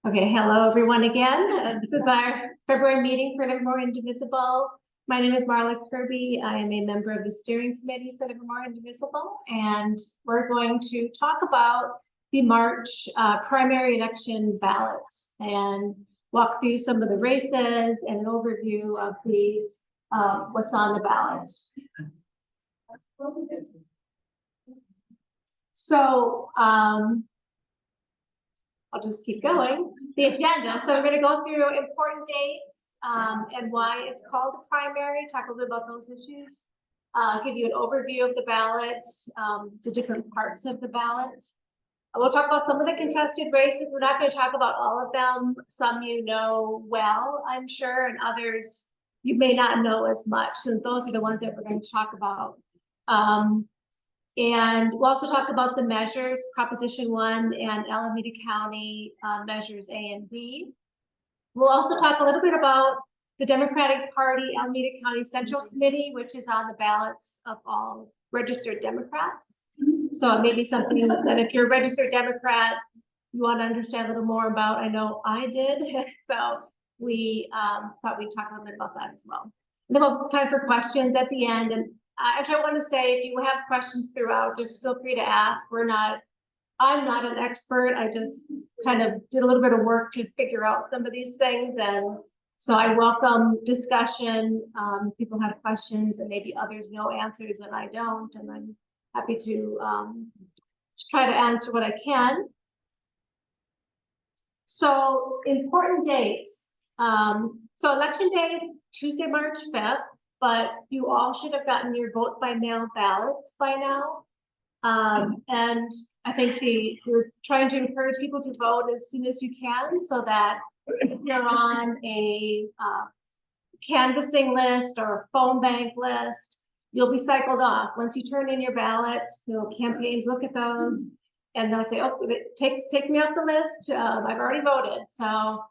Okay, hello everyone again. This is our February meeting for Livermore Indivisible. My name is Marla Kirby. I am a member of the steering committee for Livermore Indivisible, and we're going to talk about the March primary election ballot and walk through some of the races and an overview of the what's on the ballot. So I'll just keep going. The agenda. So we're going to go through important dates and why it's called primary, talk a little bit about those issues, give you an overview of the ballot, the different parts of the ballot. We'll talk about some of the contested races. We're not going to talk about all of them. Some you know well, I'm sure, and others you may not know as much. So those are the ones that we're going to talk about. And we'll also talk about the measures, Proposition 1 and Alameda County measures A and B. We'll also talk a little bit about the Democratic Party Alameda County Central Committee, which is on the ballots of all registered Democrats. So it may be something that if you're a registered Democrat, you want to understand a little more about. I know I did. So we thought we'd talk a little bit about that as well. And then we'll have time for questions at the end. And I want to say, if you have questions throughout, just feel free to ask. I'm not an expert. I just kind of did a little bit of work to figure out some of these things. And so I welcome discussion. People have questions and maybe others know answers and I don't. And I'm happy to try to answer what I can. So important dates. So election day is Tuesday, March 5th. But you all should have gotten your vote by mail ballots by now. And I think we're trying to encourage people to vote as soon as you can, so that if you're on a canvassing list or a phone bank list, you'll be cycled off. Once you turn in your ballot, campaigns look at those and they'll say, oh, take me off the list. I've already voted. So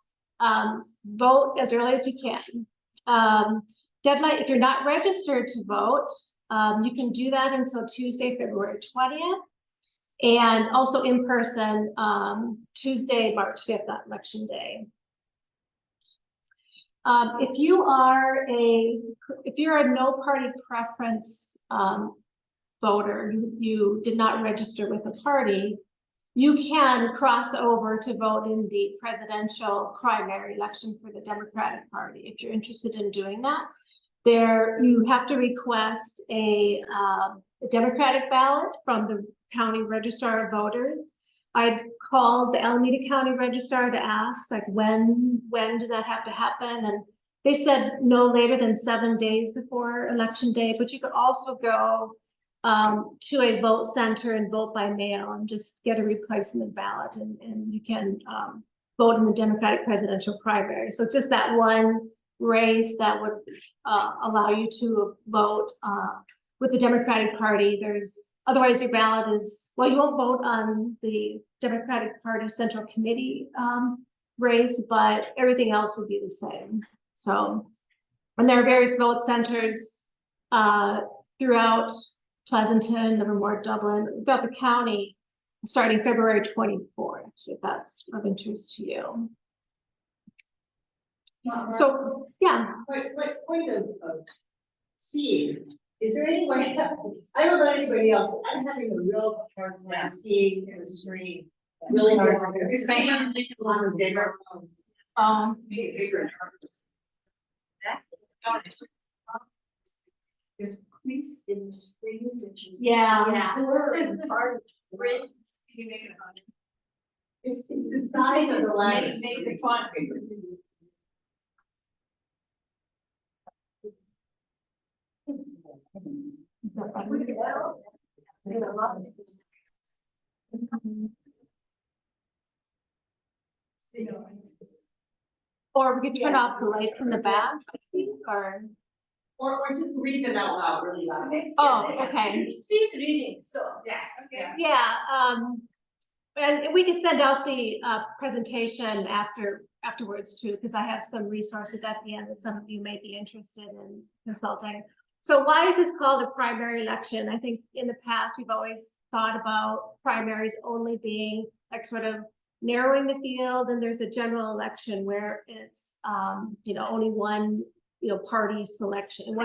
vote as early as you can. Deadline, if you're not registered to vote, you can do that until Tuesday, February 20th, and also in person Tuesday, March 5th, on election day. If you're a no party preference voter, you did not register with a party, you can cross over to vote in the presidential primary election for the Democratic Party if you're interested in doing that. There, you have to request a Democratic ballot from the county registrar of voters. I called the Alameda County registrar to ask, like, when does that have to happen? And they said no later than 7 days before election day. But you could also go to a vote center and vote by mail and just get a replacement ballot, and you can vote in the Democratic presidential primary. So it's just that one race that would allow you to vote with the Democratic Party. Otherwise your ballot is, well, you won't vote on the Democratic Party Central Committee race, but everything else would be the same. So, and there are various vote centers throughout Pleasanton, Livermore, Dublin, throughout the county, starting February 24th, if that's of interest to you. So, yeah. What point of seeing? Is there any way? I don't know anybody else. I'm having a real hard time seeing in the screen. Really hard. It's my hand a lot bigger. Bigger. There's crease in the screen, which is hard. Can you make it on? It's the size of the line. Make the font bigger. Or we could turn off the lights in the back, or just read them out loud really loud. Oh, okay. See the reading, so yeah, okay. Yeah, and we could send out the presentation afterwards too, because I have some resources at the end that some of you may be interested in consulting. So why is this called a primary election? I think in the past, we've always thought about primaries only being like sort of narrowing the field, and there's a general election where it's, only one, party selection,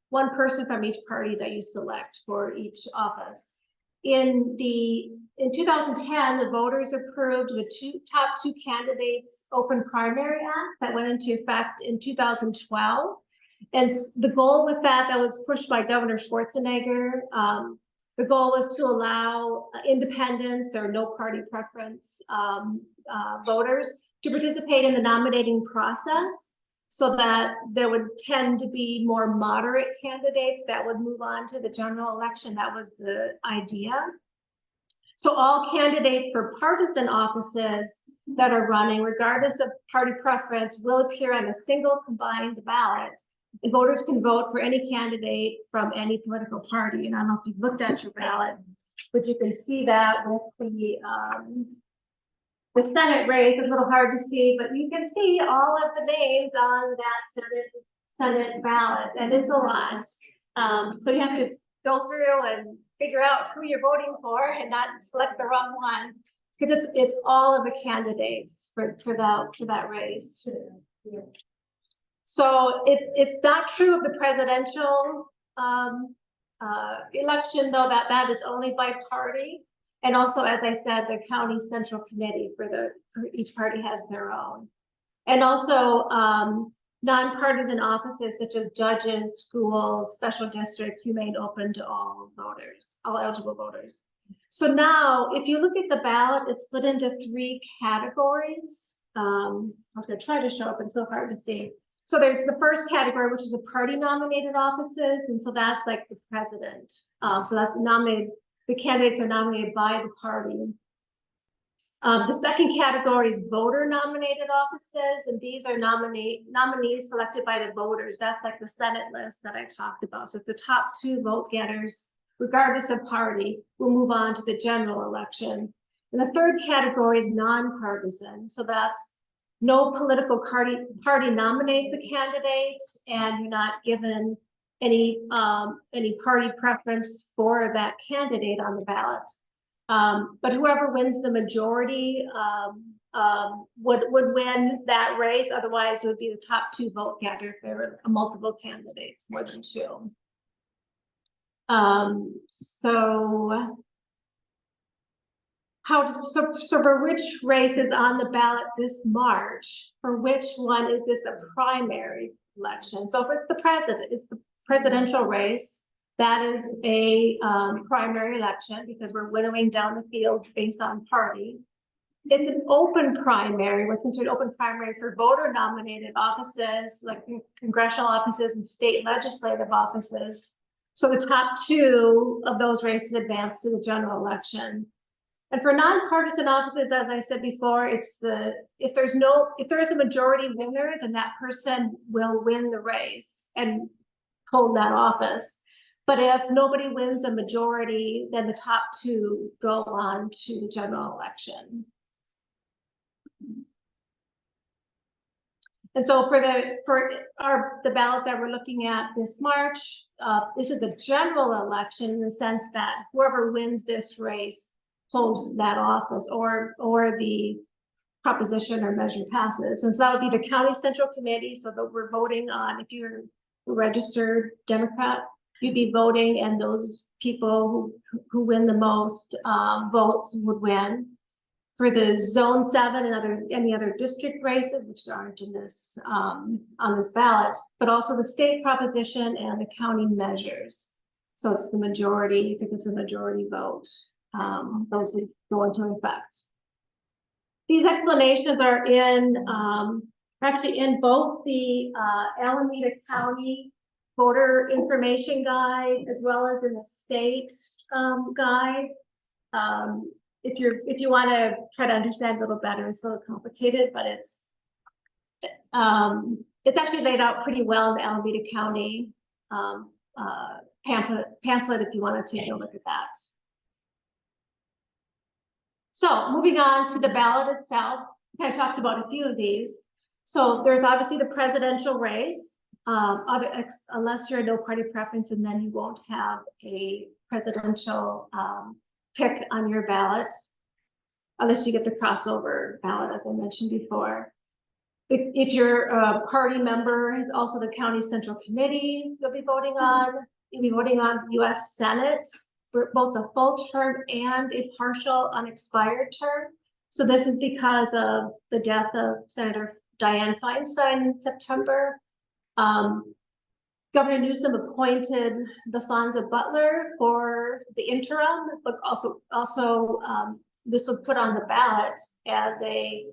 one person from each party that you select for each office. In 2010, the voters approved the top two candidates open primary act that went into effect in 2012. And the goal with that was pushed by Governor Schwarzenegger. The goal was to allow independents or no party preference voters to participate in the nominating process, so that there would tend to be more moderate candidates that would move on to the general election. That was the idea. So all candidates for partisan offices that are running, regardless of party preference, will appear on a single combined ballot. And voters can vote for any candidate from any political party. And I don't know if you've looked at your ballot, but you can see that with the Senate race. It's a little hard to see, but you can see all of the names on that Senate ballot, and it's a lot. So you have to go through and figure out who you're voting for and not select the wrong one, because it's all of the candidates for that race. So it's not true of the presidential election, though, that is only by party. And also, as I said, the county central committee for each party has their own. And also nonpartisan offices such as judges, schools, special districts remain open to all voters, all eligible voters. So now, if you look at the ballot, it's split into 3 categories. I was going to try to show up, it's so hard to see. So there's the first category, which is the party nominated offices. And so that's like the president. So that's nominated, the candidates are nominated by the party. The second category is voter nominated offices. And these are nominees selected by the voters. That's like the Senate list that I talked about. So it's the top 2 vote getters, regardless of party, will move on to the general election. And the third category is nonpartisan. So that's no political party nominates a candidate, and you're not given any party preference for that candidate on the ballot. But whoever wins the majority would win that race. Otherwise, it would be the top 2 vote getter if there were multiple candidates, more than 2. So for which race is on the ballot this March? For which one is this a primary election? So if it's the presidential race, that is a primary election, because we're winnowing down the field based on party. It's an open primary, what's considered open primary for voter nominated offices, like congressional offices and state legislative offices. So the top 2 of those races advance to the general election. And for nonpartisan offices, as I said before, it's if there is a majority winner, then that person will win the race and hold that office. But if nobody wins the majority, then the top 2 go on to the general election. And so for the ballot that we're looking at this March, this is the general election, in the sense that whoever wins this race holds that office, or the proposition or measure passes. And so that would be the county central committee. So that we're voting on, if you're a registered Democrat, you'd be voting, and those people who win the most votes would win. For the zone 7 and any other district races, which aren't in this on this ballot, but also the state proposition and the county measures. So it's the majority. I think it's a majority vote. Those would go into effect. These explanations are actually in both the Alameda County Voter Information Guide, as well as in the state guide. If you want to try to understand a little better, it's a little complicated, but it's actually laid out pretty well in the Alameda County pamphlet if you want to take a look at that. So moving on to the ballot itself, I talked about a few of these. So there's obviously the presidential race. unless you're a no party preference, and then you won't have a presidential pick on your ballot, unless you get the crossover ballot, as I mentioned before. If you're a party member, also the county central committee you'll be voting on. You'll be voting on the US Senate for both a full term and a partial unexpired term. So this is because of the death of Senator Dianne Feinstein in September. Governor Newsom appointed the Fonza Butler for the interim, but also this was put on the ballot as a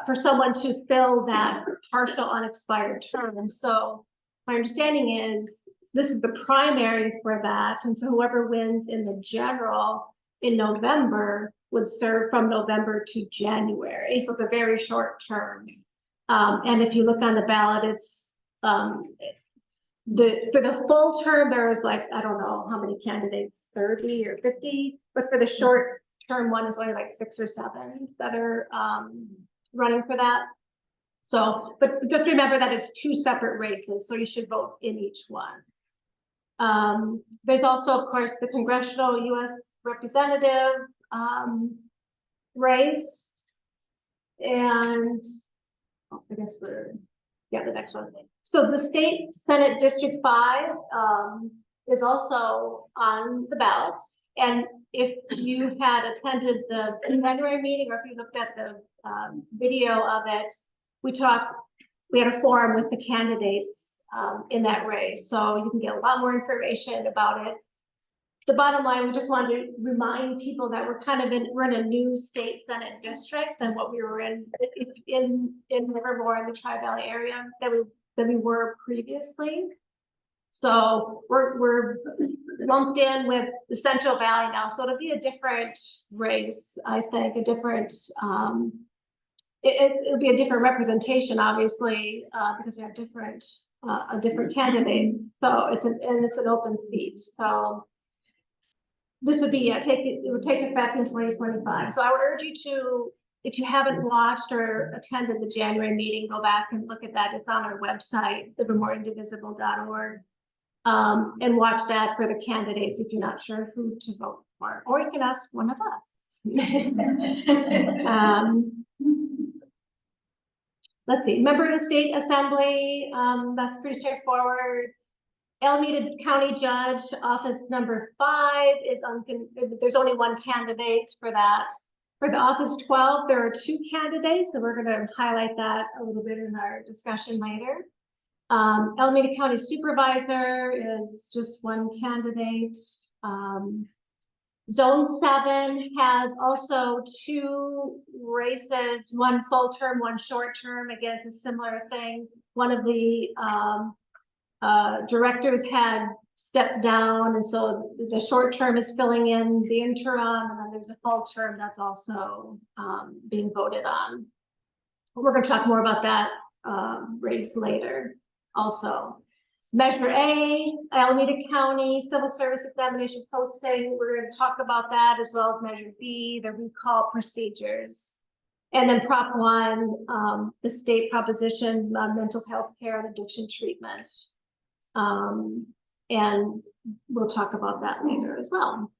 for someone to fill that partial unexpired term. So my understanding is this is the primary for that, and so whoever wins in the general in November would serve from November to January. So it's a very short term. And if you look on the ballot, it's for the full term, there's like, I don't know how many candidates, 30 or 50, but for the short term one is only like 6 or 7 that are running for that. So, but just remember that it's 2 separate races, so you should vote in each one. There's also, of course, the congressional US representative race, and I guess the next one. So the state Senate District 5 is also on the ballot. And if you had attended the January meeting, or if you looked at the video of it, we had a forum with the candidates in that race. So you can get a lot more information about it. The bottom line, we just wanted to remind people that we're in a new state Senate district than what we were in Livermore in the Tri-Valley area than we were previously. So we're lumped in with the Central Valley now. So it'll be a different race, I think, a different it'll be a different representation, obviously, because we have different candidates. So it's an open seat. So this would be it would take effect in 2025. So I would urge you to, if you haven't watched or attended the January meeting, go back and look at that. It's on our website, livermoreindivisible.org, and watch that for the candidates if you're not sure who to vote for, or you can ask one of us. Let's see, member of the state assembly, that's pretty straightforward. Alameda County Judge, office number 5 is there's only 1 candidate for that. For the office 12, there are 2 candidates, so we're going to highlight that a little bit in our discussion later. Alameda County Supervisor is just 1 candidate. Zone 7 has also 2 races, 1 full term, 1 short term. Again, it's a similar thing. One of the directors had stepped down, and so the short term is filling in the interim, and then there's a full term that's also being voted on. We're going to talk more about that race later also. Measure A, Alameda County Civil Service Examination Posting. We're going to talk about that, as well as Measure B, the recall procedures. And then Prop 1, the state proposition on mental health care and addiction treatment. And we'll talk about that later as well.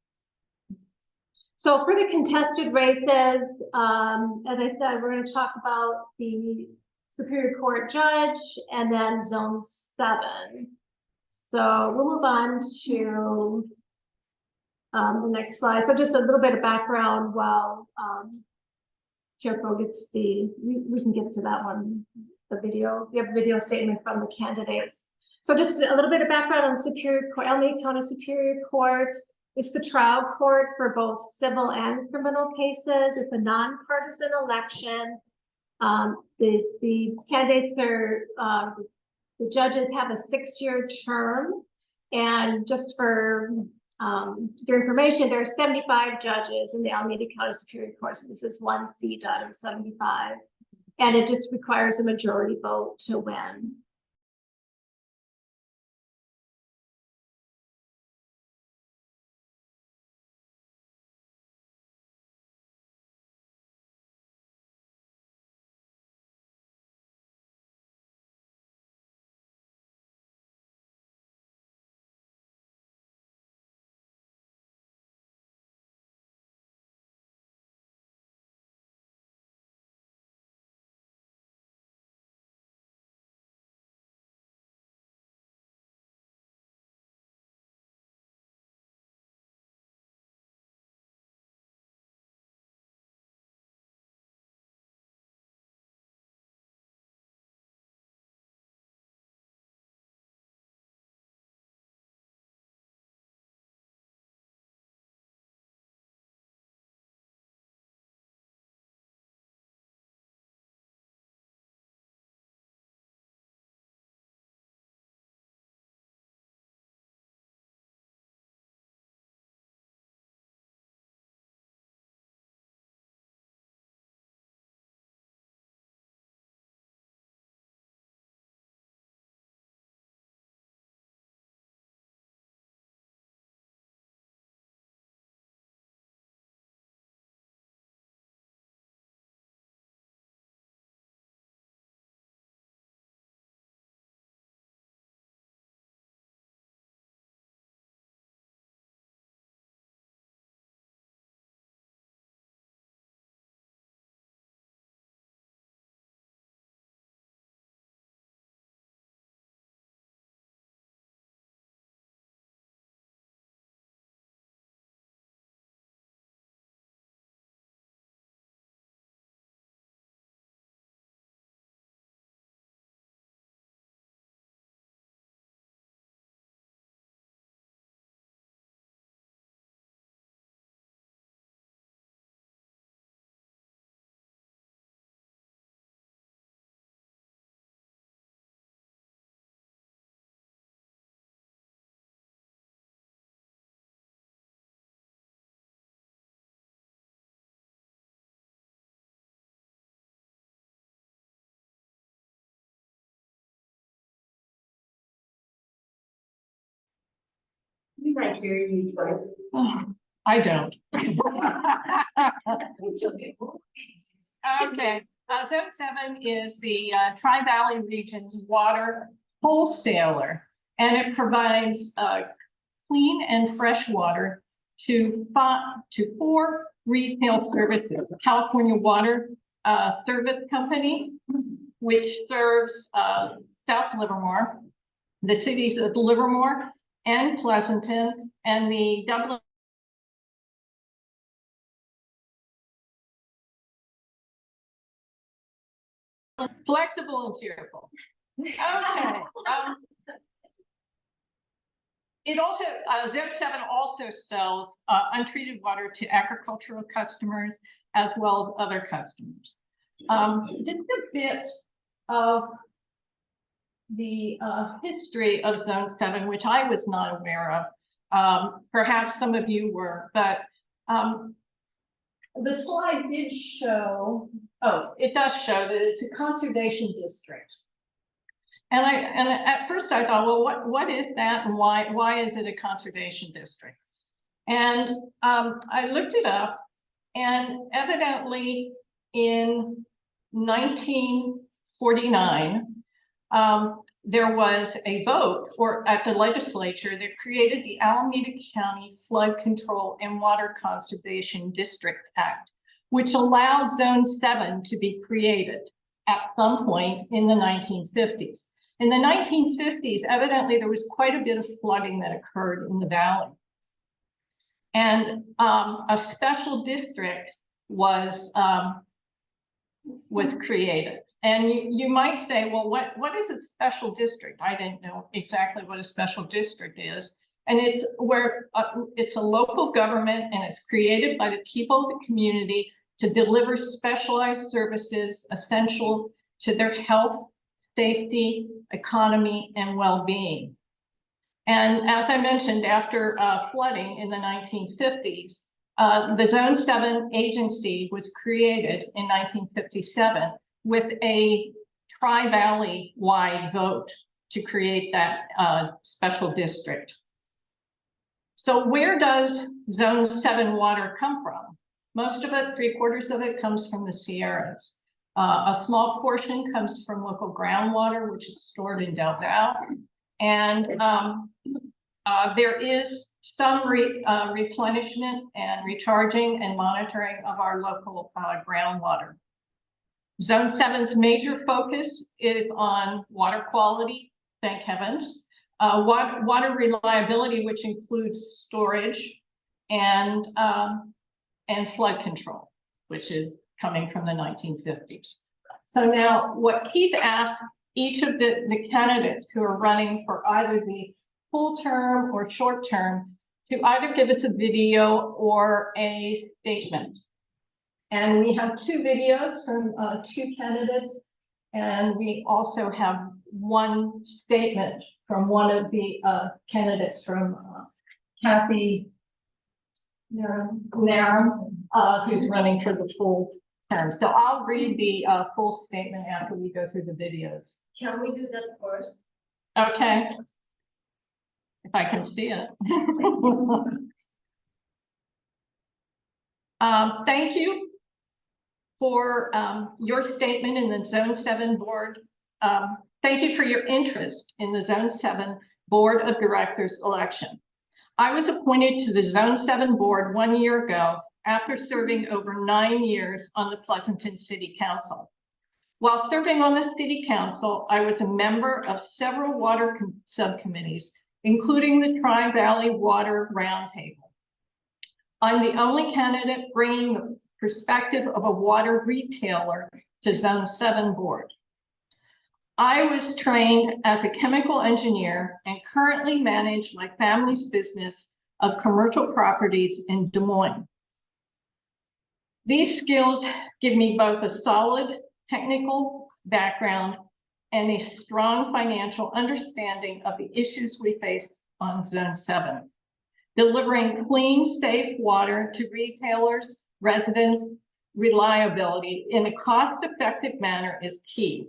So for the contested races, as I said, we're going to talk about the Superior Court judge and then Zone 7. So we'll move on to the next slide. So just a little bit of background while Kyoko gets we can get to that one, the video. We have a video statement from the candidates. So just a little bit of background on Superior Court, Alameda County Superior Court. It's the trial court for both civil and criminal cases. It's a nonpartisan election. The candidates are, the judges have a 6-year term. And just for your information, there are 75 judges in the Alameda County Superior Court. So this is 1 seat out of 75. And it just requires a majority vote to win. think I hear you twice. I don't. Okay, Zone 7 is the Tri-Valley Region's water wholesaler, and it provides clean and fresh water to 4 retail services. California Water Service Company, which serves South Livermore, the cities of Livermore and Pleasanton, and the Dublin flexible and cheerful. Okay. It also, Zone 7 also sells untreated water to agricultural customers as well as other customers. Just a bit of the history of Zone 7, which I was not aware of. Perhaps some of you were, but the slide did show, it does show that it's a conservation district. And at first I thought, well, what is that, and why is it a conservation district? And I looked it up, and evidently in 1949, there was a vote at the legislature that created the Alameda County Flood Control and Water Conservation District Act, which allowed Zone 7 to be created at some point in the 1950s. In the 1950s, evidently there was quite a bit of flooding that occurred in the valley. And a special district was created. And you might say, well, what is a special district? I didn't know exactly what a special district is. And it's where it's a local government, and it's created by the people of the community to deliver specialized services essential to their health, safety, economy, and well-being. And as I mentioned, after flooding in the 1950s, the Zone 7 agency was created in 1957 with a Tri-Valley wide vote to create that special district. So where does Zone 7 water come from? Most of it, 3/4 of it, comes from the Sierras. A small portion comes from local groundwater, which is stored in Del Valle. And there is some replenishment and recharging and monitoring of our local groundwater. Zone 7's major focus is on water quality, thank heavens, water reliability, which includes storage and flood control, which is coming from the 1950s. So now what Keith asked each of the candidates who are running for either the full term or short term to either give us a video or a statement. And we have 2 videos from 2 candidates, and we also have 1 statement from one of the candidates from Kathy Narum, who's running for the full term. So I'll read the full statement after we go through the videos. Can we do that first? Okay. If I can see it. Thank you for your statement in the Zone 7 board. Thank you for your interest in the Zone 7 Board of Directors election. I was appointed to the Zone 7 board 1 year ago after serving over 9 years on the Pleasanton City Council. While serving on the City Council, I was a member of several water subcommittees, including the Tri-Valley Water Roundtable. I'm the only candidate bringing the perspective of a water retailer to Zone 7 board. I was trained as a chemical engineer and currently manage my family's business of commercial properties in Des Moines. These skills give me both a solid technical background and a strong financial understanding of the issues we face on Zone 7. Delivering clean, safe water to retailers, residents, reliability in a cost-effective manner is key.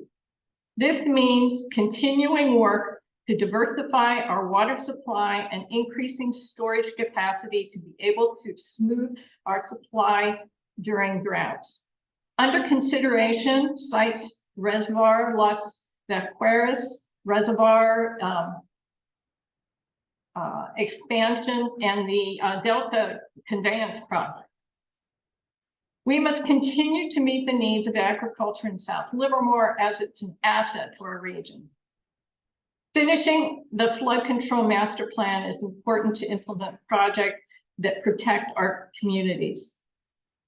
This means continuing work to diversify our water supply and increasing storage capacity to be able to smooth our supply during droughts. Under consideration, cites Reservoir Las Vaqueras Reservoir expansion and the Delta Conveyance Project. We must continue to meet the needs of agriculture in South Livermore as it's an asset to our region. Finishing the flood control master plan is important to implement projects that protect our communities.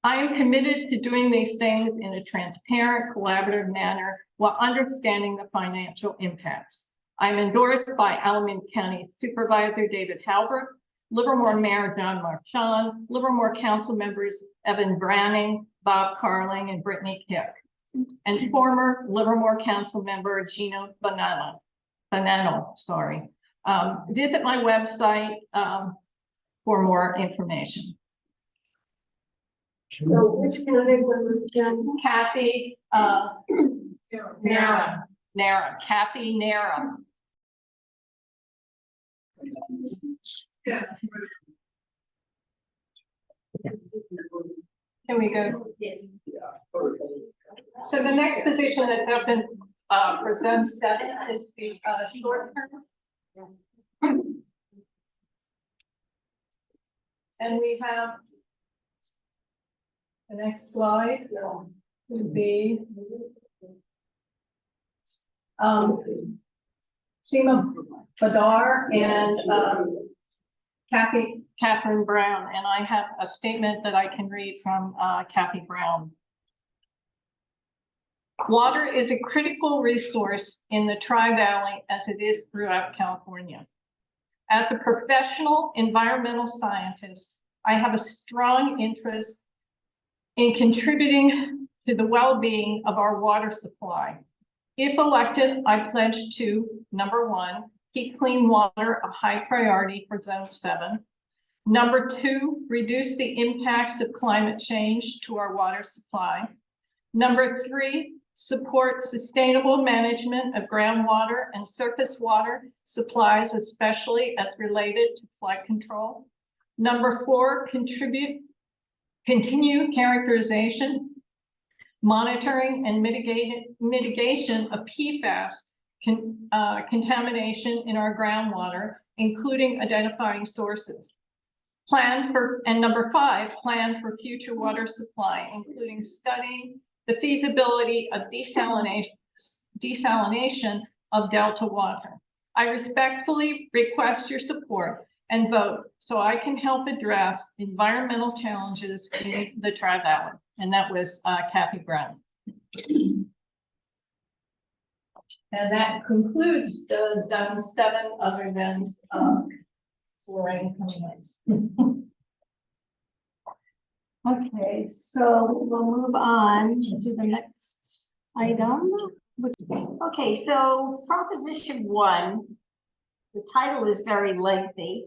I am committed to doing these things in a transparent, collaborative manner while understanding the financial impacts. I'm endorsed by Alameda County Supervisor David Halbert, Livermore Mayor John Marchand, Livermore Council members Evan Branning, Bob Carling, and Brittany Kick, and former Livermore Council member Gino Bonanno. Visit my website for more information. So which candidate was again? Kathy Nara, Kathy Nara. Can we go? Yes. So the next position that's open for zone 7 is the short term. And we have the next slide would be Seema Badar and Catherine Brown, and I have a statement that I can read from Kathy Brown. Water is a critical resource in the Tri-Valley as it is throughout California. As a professional environmental scientist, I have a strong interest in contributing to the well-being of our water supply. If elected, I pledge to, number 1, keep clean water a high priority for Zone 7. Number 2, reduce the impacts of climate change to our water supply. Number 3, support sustainable management of groundwater and surface water supplies, especially as related to flood control. Number 4, continue characterization, monitoring, and mitigation of PFAS contamination in our groundwater, including identifying sources. And number 5, plan for future water supply, including studying the feasibility of desalination of Delta water. I respectfully request your support and vote so I can help address environmental challenges in the Tri-Valley. And that was Kathy Brown. And that concludes the Zone 7 other than Lorraine comments. Okay, so we'll move on to the next item. Okay, so Proposition 1, the title is very lengthy.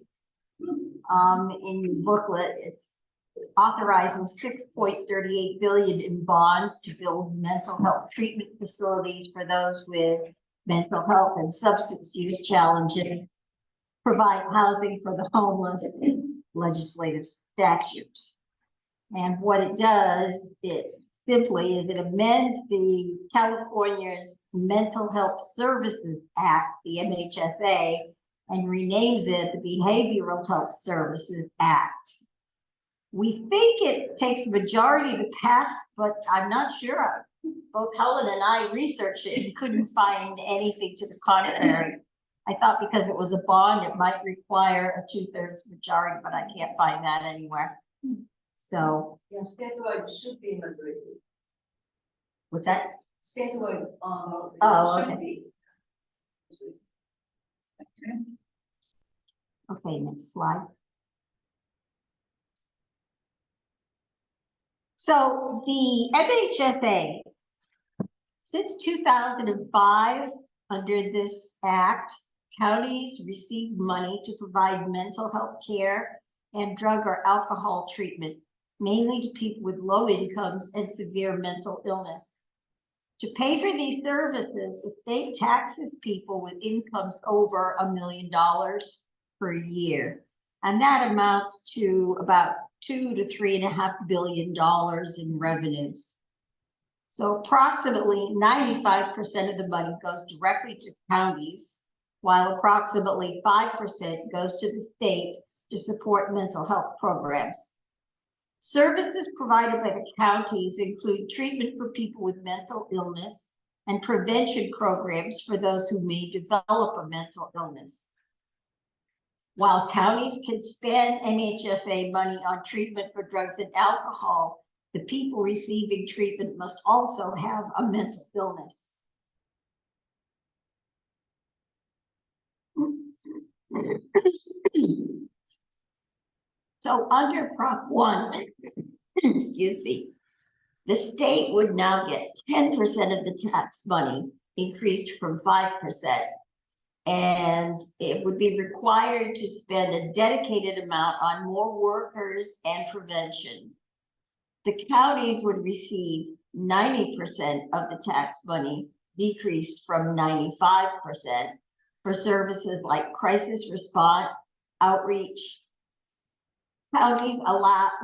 In your booklet, it's authorizes $6.38 billion in bonds to build mental health treatment facilities for those with mental health and substance use challenges, provides housing for the homeless, legislative statutes. And what it does, it simply is it amends the California's Mental Health Services Act, the MHSA, and renames it the Behavioral Health Services Act. We think it takes the majority to pass, but I'm not sure. Both Helen and I researched it and couldn't find anything to the contrary. I thought because it was a bond, it might require a 2/3 majority, but I can't find that anywhere. So. Yeah, statewide should be majority. What's that? Statewide, Oh, should okay. be. Okay, next slide. So the MHFA, since 2005, under this act, counties receive money to provide mental health care and drug or alcohol treatment, mainly to people with low incomes and severe mental illness. To pay for these services, the state taxes people with incomes over $1 million per year. And that amounts to about $2 to $3.5 billion in revenues. So approximately 95% of the money goes directly to counties, while approximately 5% goes to the state to support mental health programs. Services provided by the counties include treatment for people with mental illness and prevention programs for those who may develop a mental illness. While counties can spend MHSA money on treatment for drugs and alcohol, the people receiving treatment must also have a mental illness. So under Prop 1, excuse me, the state would now get 10% of the tax money, increased from 5%. And it would be required to spend a dedicated amount on more workers and prevention. The counties would receive 90% of the tax money, decreased from 95%, for services like crisis response, outreach. Counties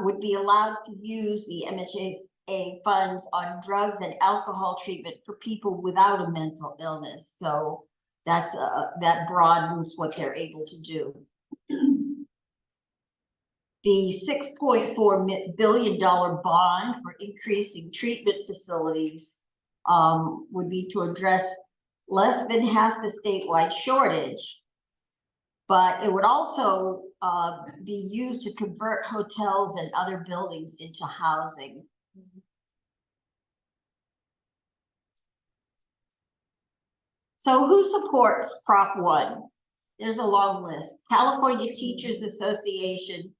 would be allowed to use the MHSA funds on drugs and alcohol treatment for people without a mental illness. So that broadens what they're able to do. The $6.4 billion bond for increasing treatment facilities would be to address less than half the statewide shortage, but it would also be used to convert hotels and other buildings into housing. So who supports Prop 1? There's a long list. California Teachers Association,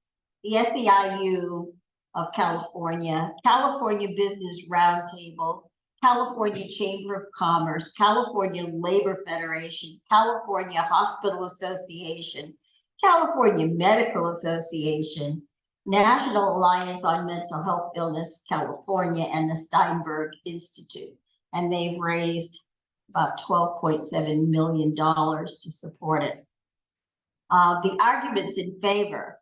the SEIU of California, California Business Roundtable, California Chamber of Commerce, California Labor Federation, California Hospital Association, California Medical Association, National Alliance on Mental Health Illness California, and the Steinberg Institute. And they've raised about $12.7 million to support it. The arguments in favor: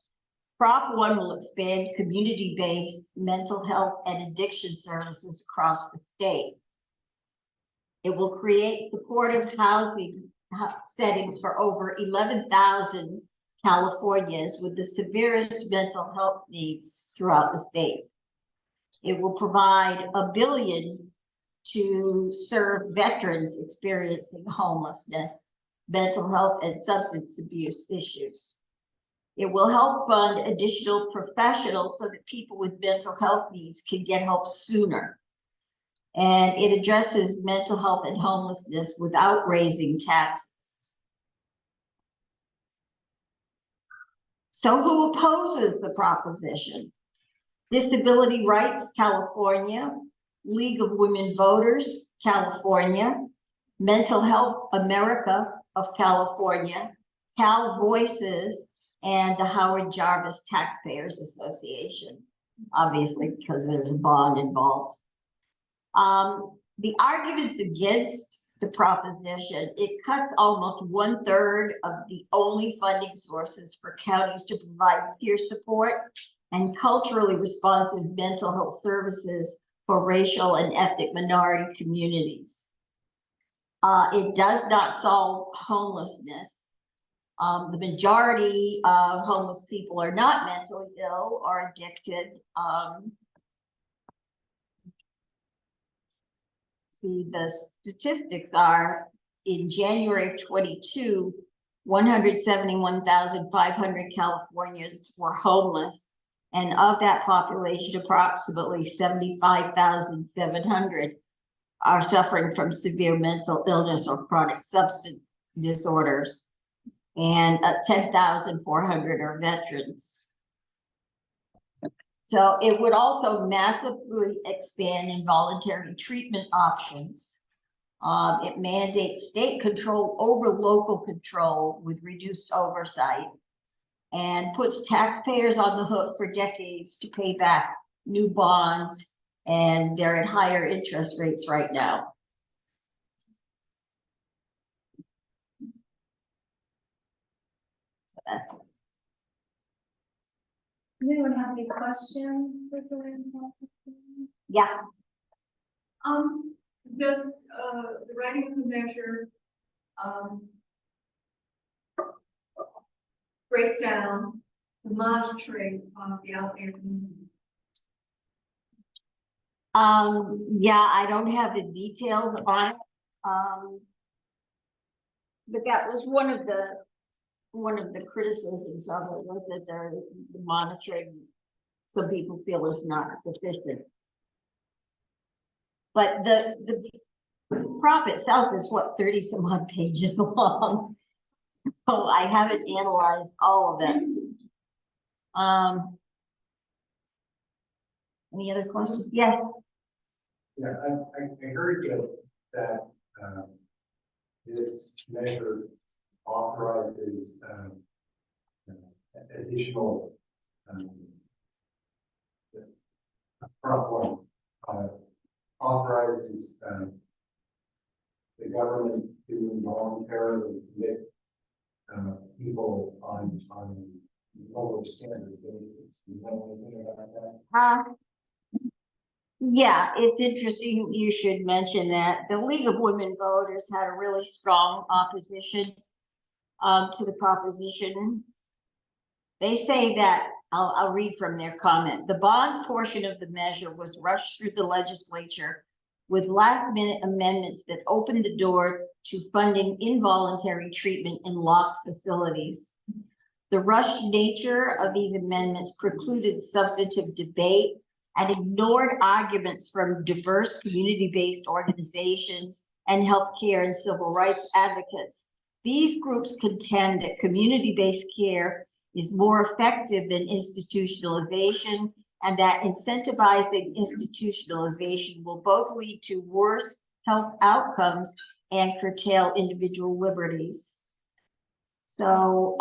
Prop 1 will expand community-based mental health and addiction services across the state. It will create supportive housing settings for over 11,000 Californians with the severest mental health needs throughout the state. It will provide $1 billion to serve veterans experiencing homelessness, mental health, and substance abuse issues. It will help fund additional professionals so that people with mental health needs can get help sooner. And it addresses mental health and homelessness without raising taxes. So who opposes the proposition? Disability Rights California, League of Women Voters California, Mental Health America of California, Cal Voices, and the Howard Jarvis Taxpayers Association, obviously because there's a bond involved. The arguments against the proposition: it cuts almost 1/3 of the only funding sources for counties to provide peer support and culturally responsive mental health services for racial and ethnic minority communities. It does not solve homelessness. The majority of homeless people are not mentally ill or addicted. See, the statistics are: in January of 22, 171,500 Californians were homeless. And of that population, approximately 75,700 are suffering from severe mental illness or chronic substance disorders. And 10,400 are veterans. So it would also massively expand involuntary treatment options. It mandates state control over local control with reduced oversight, and puts taxpayers on the hook for decades to pay back new bonds, and they're at higher interest rates right now. That's, Anyone have any questions? yeah, Does, the writing of the measure, break down the monitoring of the Alameda community? yeah, I don't have the details on it. But that was one of the criticisms of it, was that the monitoring, some people feel is not sufficient. But the prop itself is what, 30 some odd pages long. So I haven't analyzed all of it. Any other questions? Yes. Yeah, I heard that this measure authorizes additional problem, authorizes the government to involuntarily commit people on lower standard basis. Do you know anything about that? Yeah, it's interesting you should mention that. The League of Women Voters had a really strong opposition to the proposition. They say that, I'll read from their comment. The bond portion of the measure was rushed through the legislature with last-minute amendments that opened the door to funding involuntary treatment in locked facilities. The rushed nature of these amendments precluded substantive debate and ignored arguments from diverse community-based organizations and healthcare and civil rights advocates. These groups contend that community-based care is more effective than institutionalization, and that incentivizing institutionalization will both lead to worse health outcomes and curtail individual liberties. So,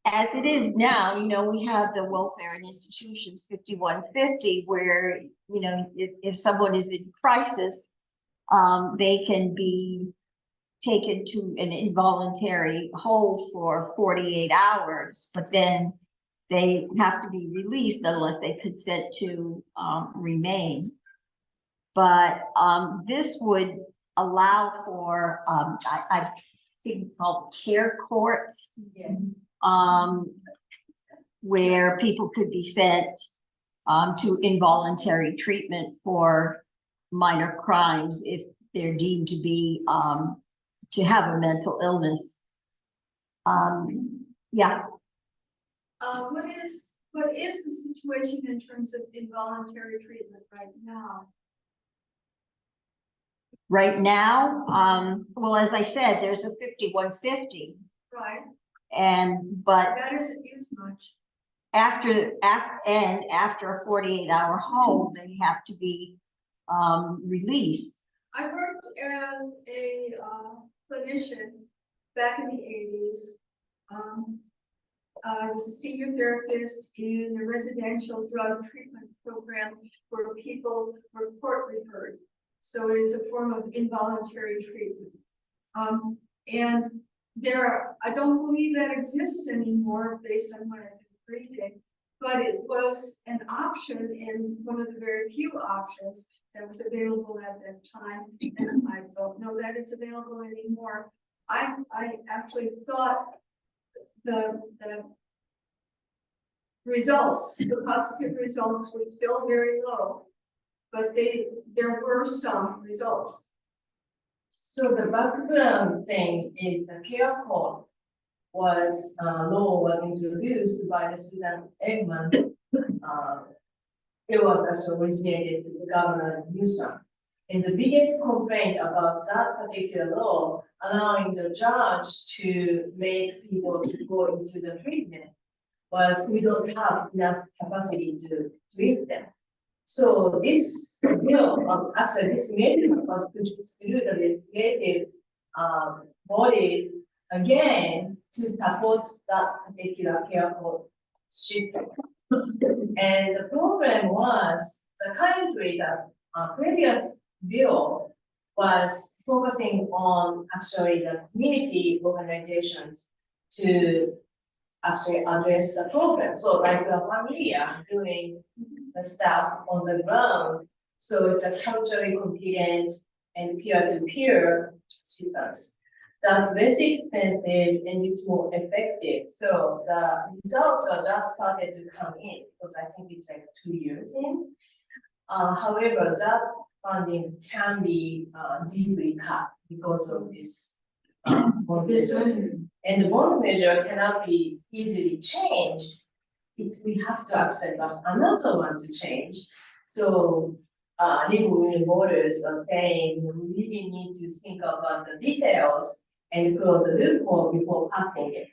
as it is now, we have the Welfare and Institutions 5150, where, if someone is in crisis, they can be taken to an involuntary hold for 48 hours, but then they have to be released unless they consent to remain. But this would allow for, I think it's called care courts. Yes. Where people could be sent to involuntary treatment for minor crimes if they're deemed to be to have a mental illness. Yeah. What is the situation in terms of involuntary treatment right now? Right now, well, as I said, there's a 5150. Right. But that isn't used much. After a 48-hour hold, they have to be released. I worked as a clinician back in the 80s. I was a senior therapist in a residential drug treatment program where people were court referred. So it is a form of involuntary treatment. And I don't believe that exists anymore based on what I've been reading, but it was an option and one of the very few options that was available at that time. And I don't know that it's available anymore. I actually thought the results, the positive results were still very low, but there were some results. So the background thing is the care code law was introduced by the Sudan Eggman. It was actually originated with the Governor Newsom. And the biggest complaint about that particular law allowing the judge to make people to go into the treatment was we don't have enough capacity to treat them. So this bill, actually this measure was pushed through the legislative bodies again to support that particular care code shift. And the problem was the currently the previous bill was focusing on actually the community organizations to actually address the problem. So like the familia doing the stuff on the ground. So it's a culturally competent and peer-to-peer students. That's less expensive and it's more effective. So the results are just started to come in because I think it's like 2 years in. However, that funding can be deeply cut because of this bond measure. And the bond measure cannot be easily changed. We have to accept another one to change. So legal union voters are saying we really need to think about the details and close the loophole before passing it.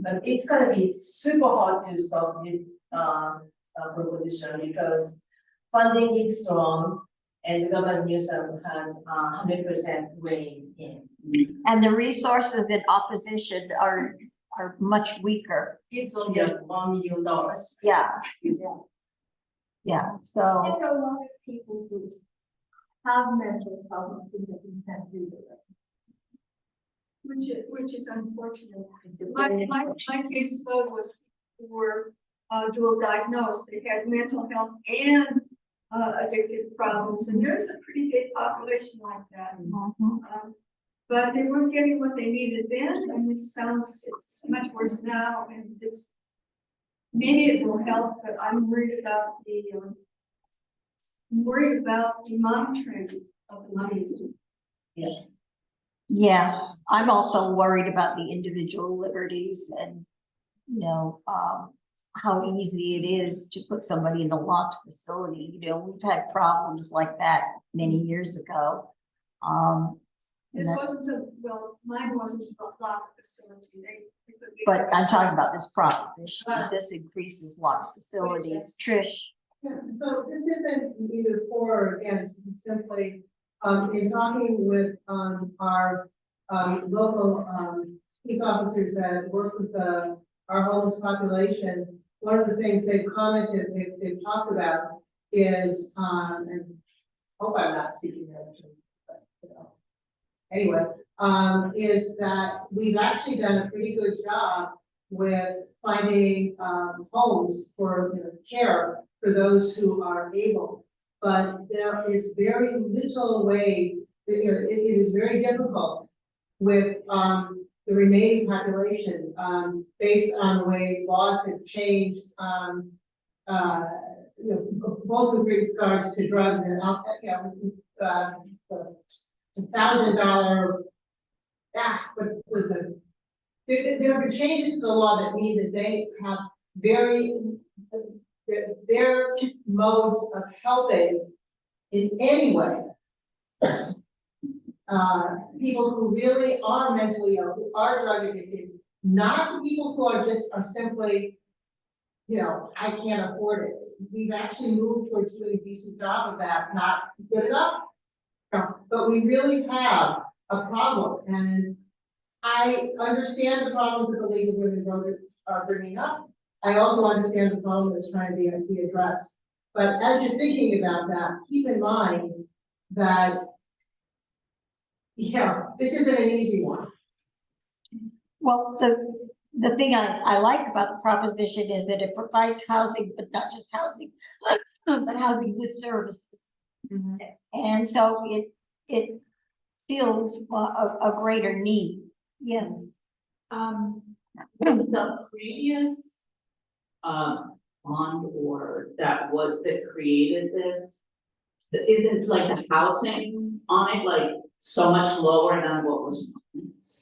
But it's gonna be super hard to stop this proposition because funding is strong and Governor Newsom has 100% weighing in. And the resources in opposition are much weaker. It's only $1 million. Yeah. Yeah, so, There are a lot of people who have mental problems in the consent decree. Which is unfortunate. My case was were dual diagnosed. They had mental health and addictive problems, and there's a pretty big population like that. But they weren't getting what they needed then, and it's much worse now, and this maybe it will help, but I'm worried about the monitoring of the monies. yeah, I'm also worried about the individual liberties and, you know, how easy it is to put somebody in a locked facility. You know, we've had problems like that many years ago. This wasn't mine wasn't a locked facility. They could be- But I'm talking about this proposition. This increases locked facilities. Trish, Yeah, so this isn't either for or against, it's simply, in talking with, our, local, police officers that work with our homeless population, one of the things they've commented, they've talked about is, and hope I'm not speaking out of turn, but, you know. Anyway, is that we've actually done a pretty good job with finding, homes for, care for those who are able. But there is very little way, that, it is very difficult with, the remaining population, based on the way laws have changed, both with regards to drugs and alcohol, $1,000, but there have been changes to the law that mean that they have their modes of helping in any way people who really are mentally ill, who are drug addicted, not the people who are simply, I can't afford it. We've actually moved towards doing a decent job of that, not good enough. No, but we really have a problem, and I understand the problems that the League of Women Voters are bringing up. I also understand the problem that's trying to be addressed. But as you're thinking about that, keep in mind that, this isn't an easy one. well, the thing I like about the proposition is that it provides housing, but not just housing, but housing with services. And so it feels a greater need. Yes. The previous bond or that created this, isn't like the housing on it like so much lower than what was promised?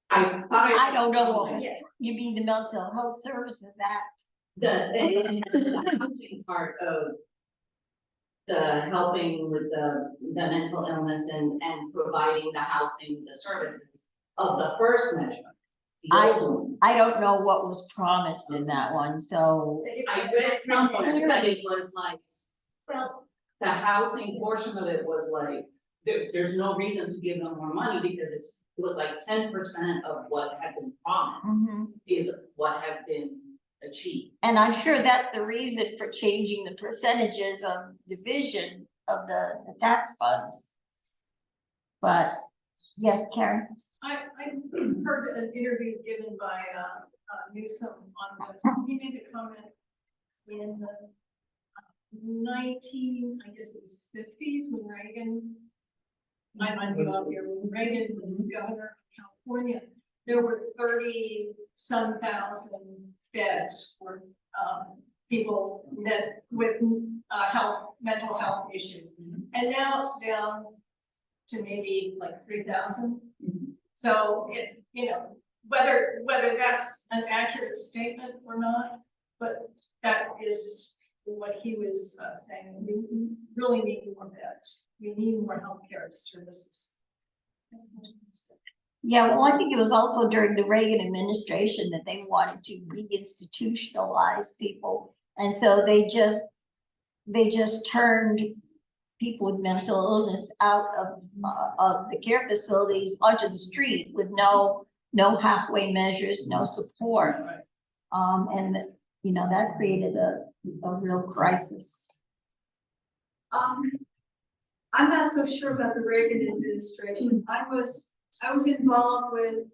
I don't know what was, you mean the mental health services act? The housing part of the helping with the mental illness and providing the housing, the services of the first measure. I don't know what was promised in that one, so. I read somewhere that it was like, well, the housing portion of it was like, there's no reason to give them more money because it was like 10% of what had been promised is what has been achieved. And I'm sure that's the reason for changing the percentages of division of the tax funds. But, yes, Karen? I heard an interview given by Newsom on this. He made a comment in the 50s when Reagan, I might be out here, when Reagan was governor of California, there were 30-some thousand beds for people that with mental health issues. And now it's down to maybe like 3,000. So it, whether that's an accurate statement or not, but that is what he was saying. We really need more beds. We need more healthcare services. Yeah, well, I think it was also during the Reagan administration that they wanted to deinstitutionalize people. And so they just turned people with mental illness out of the care facilities onto the street with no halfway measures, no support. And that created a real crisis. I'm not so sure about the Reagan administration. I was involved with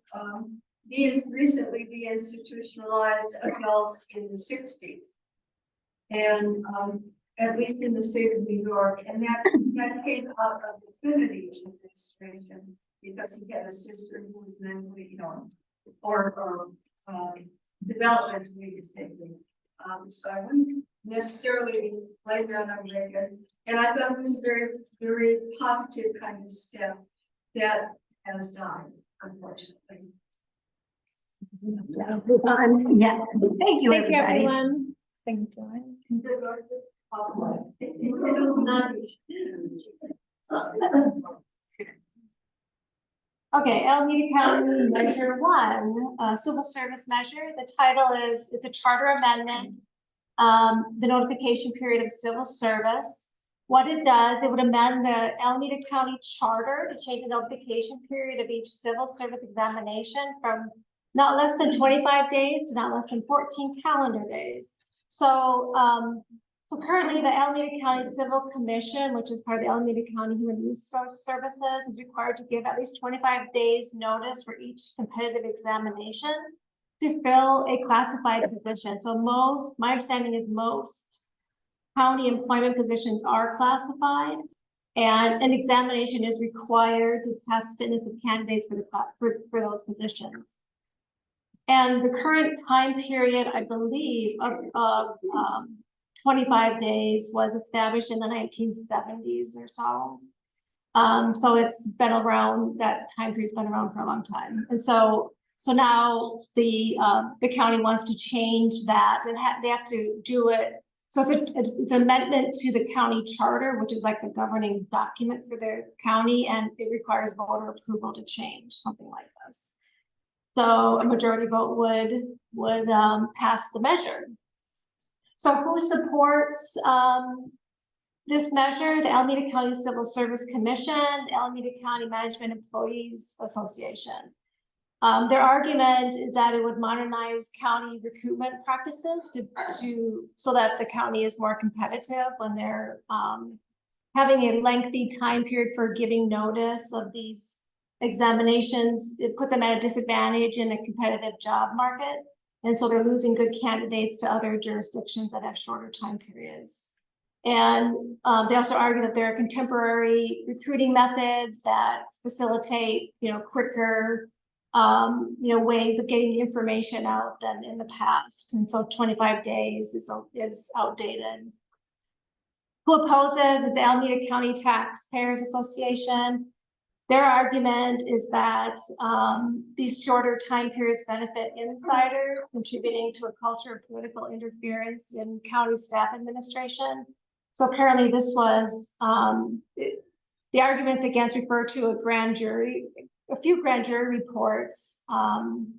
recently deinstitutionalized adults in the 60s. And at least in the state of New York, and that came out of the Kennedy administration because he had a sister who was mentally ill or developmentally disabled. So I wouldn't necessarily blame that on Reagan. And I thought it was a very, very positive kind of step that has died, unfortunately. Yeah, thank you, Thank you, everybody. everyone. Thank you. Okay, Alameda County Measure 1, Civil Service Measure. The title is, it's a charter amendment. The notification period of civil service. What it does, it would amend the Alameda County Charter to change the notification period of each civil service examination from not less than 25 days to not less than 14 calendar days. So, so currently the Alameda County Civil Commission, which is part of the Alameda County Human Resource Services, is required to give at least 25 days notice for each competitive examination to fill a classified position. So my understanding is most county employment positions are classified, and an examination is required to test fitness of candidates for those positions. And the current time period, I believe, of 25 days was established in the 1970s or so. So it's been around, that time period's been around for a long time. And so now the county wants to change that, and they have to do it. So it's an amendment to the county charter, which is like the governing document for their county, and it requires voter approval to change something like this. So a majority vote would pass the measure. So who supports this measure? The Alameda County Civil Service Commission, the Alameda County Management Employees Association. Their argument is that it would modernize county recruitment practices so that the county is more competitive when they're having a lengthy time period for giving notice of these examinations. It put them at a disadvantage in a competitive job market. And so they're losing good candidates to other jurisdictions that have shorter time periods. And they also argue that there are contemporary recruiting methods that facilitate, quicker, ways of getting the information out than in the past. And so 25 days is outdated. Who opposes is the Alameda County Taxpayers Association. Their argument is that these shorter time periods benefit insiders, contributing to a culture of political interference in county staff administration. So apparently this was, the arguments against refer to a few grand jury reports.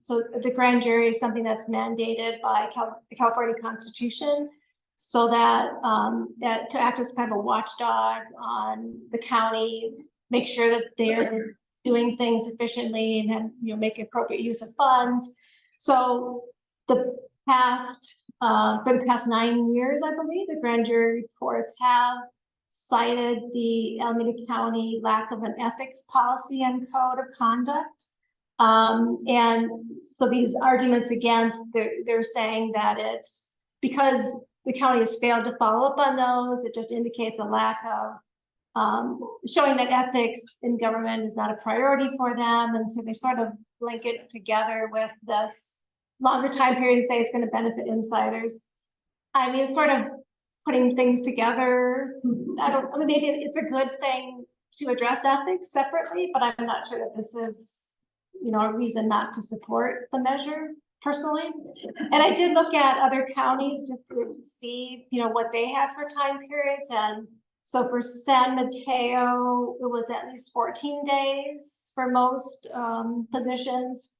So the grand jury is something that's mandated by the California Constitution, so that, that to act as kind of a watchdog on the county, make sure that they're doing things efficiently and then, make appropriate use of funds. So for the past 9 years, I believe, the grand jury reports have cited the Alameda County lack of an ethics policy and code of conduct. And so these arguments against, they're saying that because the county has failed to follow up on those, it just indicates a lack of showing that ethics in government is not a priority for them. And so they sort of link it together with this longer time period and say it's going to benefit insiders. I mean, it's sort of putting things together. I mean, maybe it's a good thing to address ethics separately, but I'm not sure that this is, a reason not to support the measure personally. And I did look at other counties just to see, what they had for time periods. And so for San Mateo, it was at least 14 days for most positions.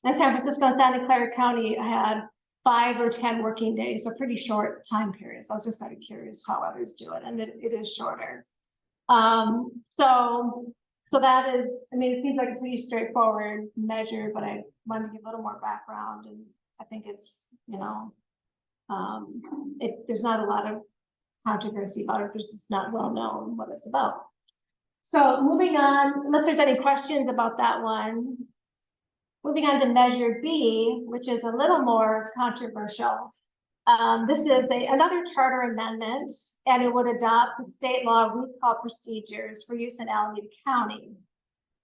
And San Francisco and Santa Clara County, I had 5 or 10 working days, so pretty short time periods. I was just kind of curious how others do it, and it is shorter. So that is, I mean, it seems like a pretty straightforward measure, but I wanted to give a little more background, and I think it's, there's not a lot of controversy about it because it's not well known what it's about. So moving on, unless there's any questions about that one. Moving on to Measure B, which is a little more controversial. This is another charter amendment, and it would adopt the state law recall procedures for use in Alameda County.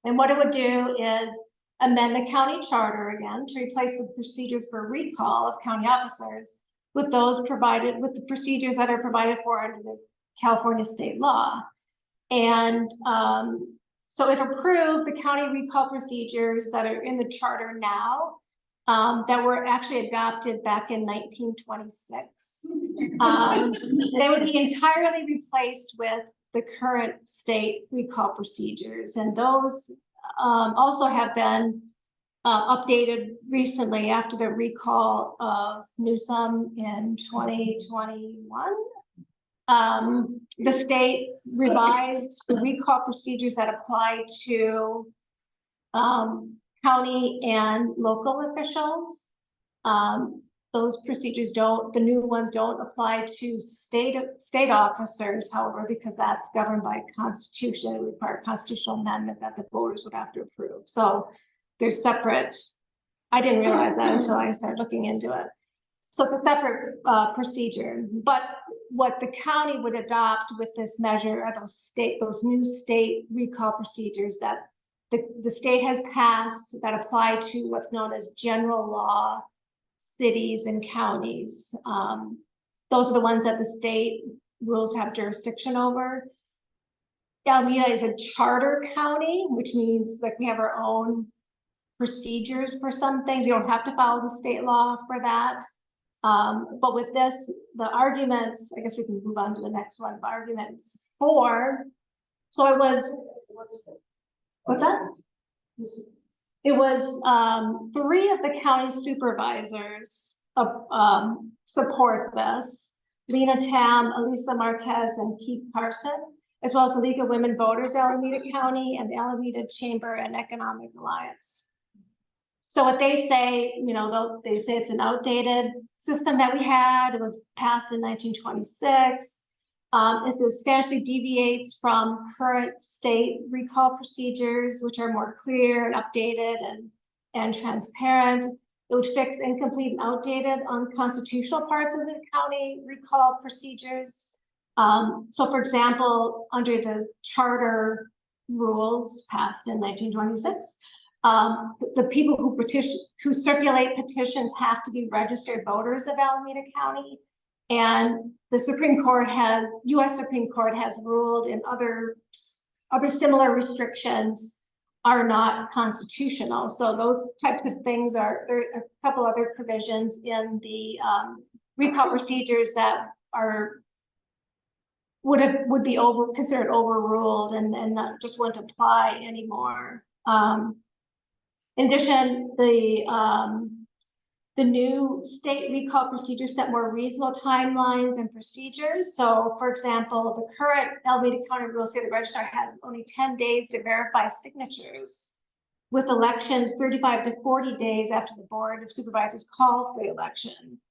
And what it would do is amend the county charter again to replace the procedures for recall of county officers with those provided with the procedures that are provided for under the California state law. And so if approved, the county recall procedures that are in the charter now that were actually adopted back in 1926. They would be entirely replaced with the current state recall procedures. And those also have been updated recently after the recall of Newsom in 2021. The state revised the recall procedures that apply to county and local officials. Those procedures the new ones don't apply to state officers, however, because that's governed by constitution, it requires constitutional amendment that the voters would have to approve. So they're separate. I didn't realize that until I started looking into it. So it's a separate procedure, but what the county would adopt with this measure are those new state recall procedures that the state has passed that apply to what's known as general law cities and counties. Those are the ones that the state rules have jurisdiction over. Alameda is a charter county, which means like we have our own procedures for some things. You don't have to follow the state law for that. But with this, the arguments, I guess we can move on to the next one, the arguments for, so it was, what's that? It was 3 of the county supervisors support this. Lena Tam, Elisa Marquez, and Keith Carson, as well as the League of Women Voters, Alameda County, and the Alameda Chamber and Economic Alliance. So what they say, they say it's an outdated system that we had. It was passed in 1926. It substantially deviates from current state recall procedures, which are more clear and updated and transparent. It would fix incomplete and outdated unconstitutional parts of the county recall procedures. So for example, under the charter rules passed in 1926, the people who circulate petitions have to be registered voters of Alameda County. And the U.S. Supreme Court has ruled in other similar restrictions are not constitutional. So those types of things there are a couple other provisions in the recall procedures that would be considered overruled and not just wouldn't apply anymore. In addition, the new state recall procedures set more reasonable timelines and procedures. So for example, the current Alameda County Real Estate Registrar has only 10 days to verify signatures, with elections 35 to 40 days after the Board of Supervisors call for the election.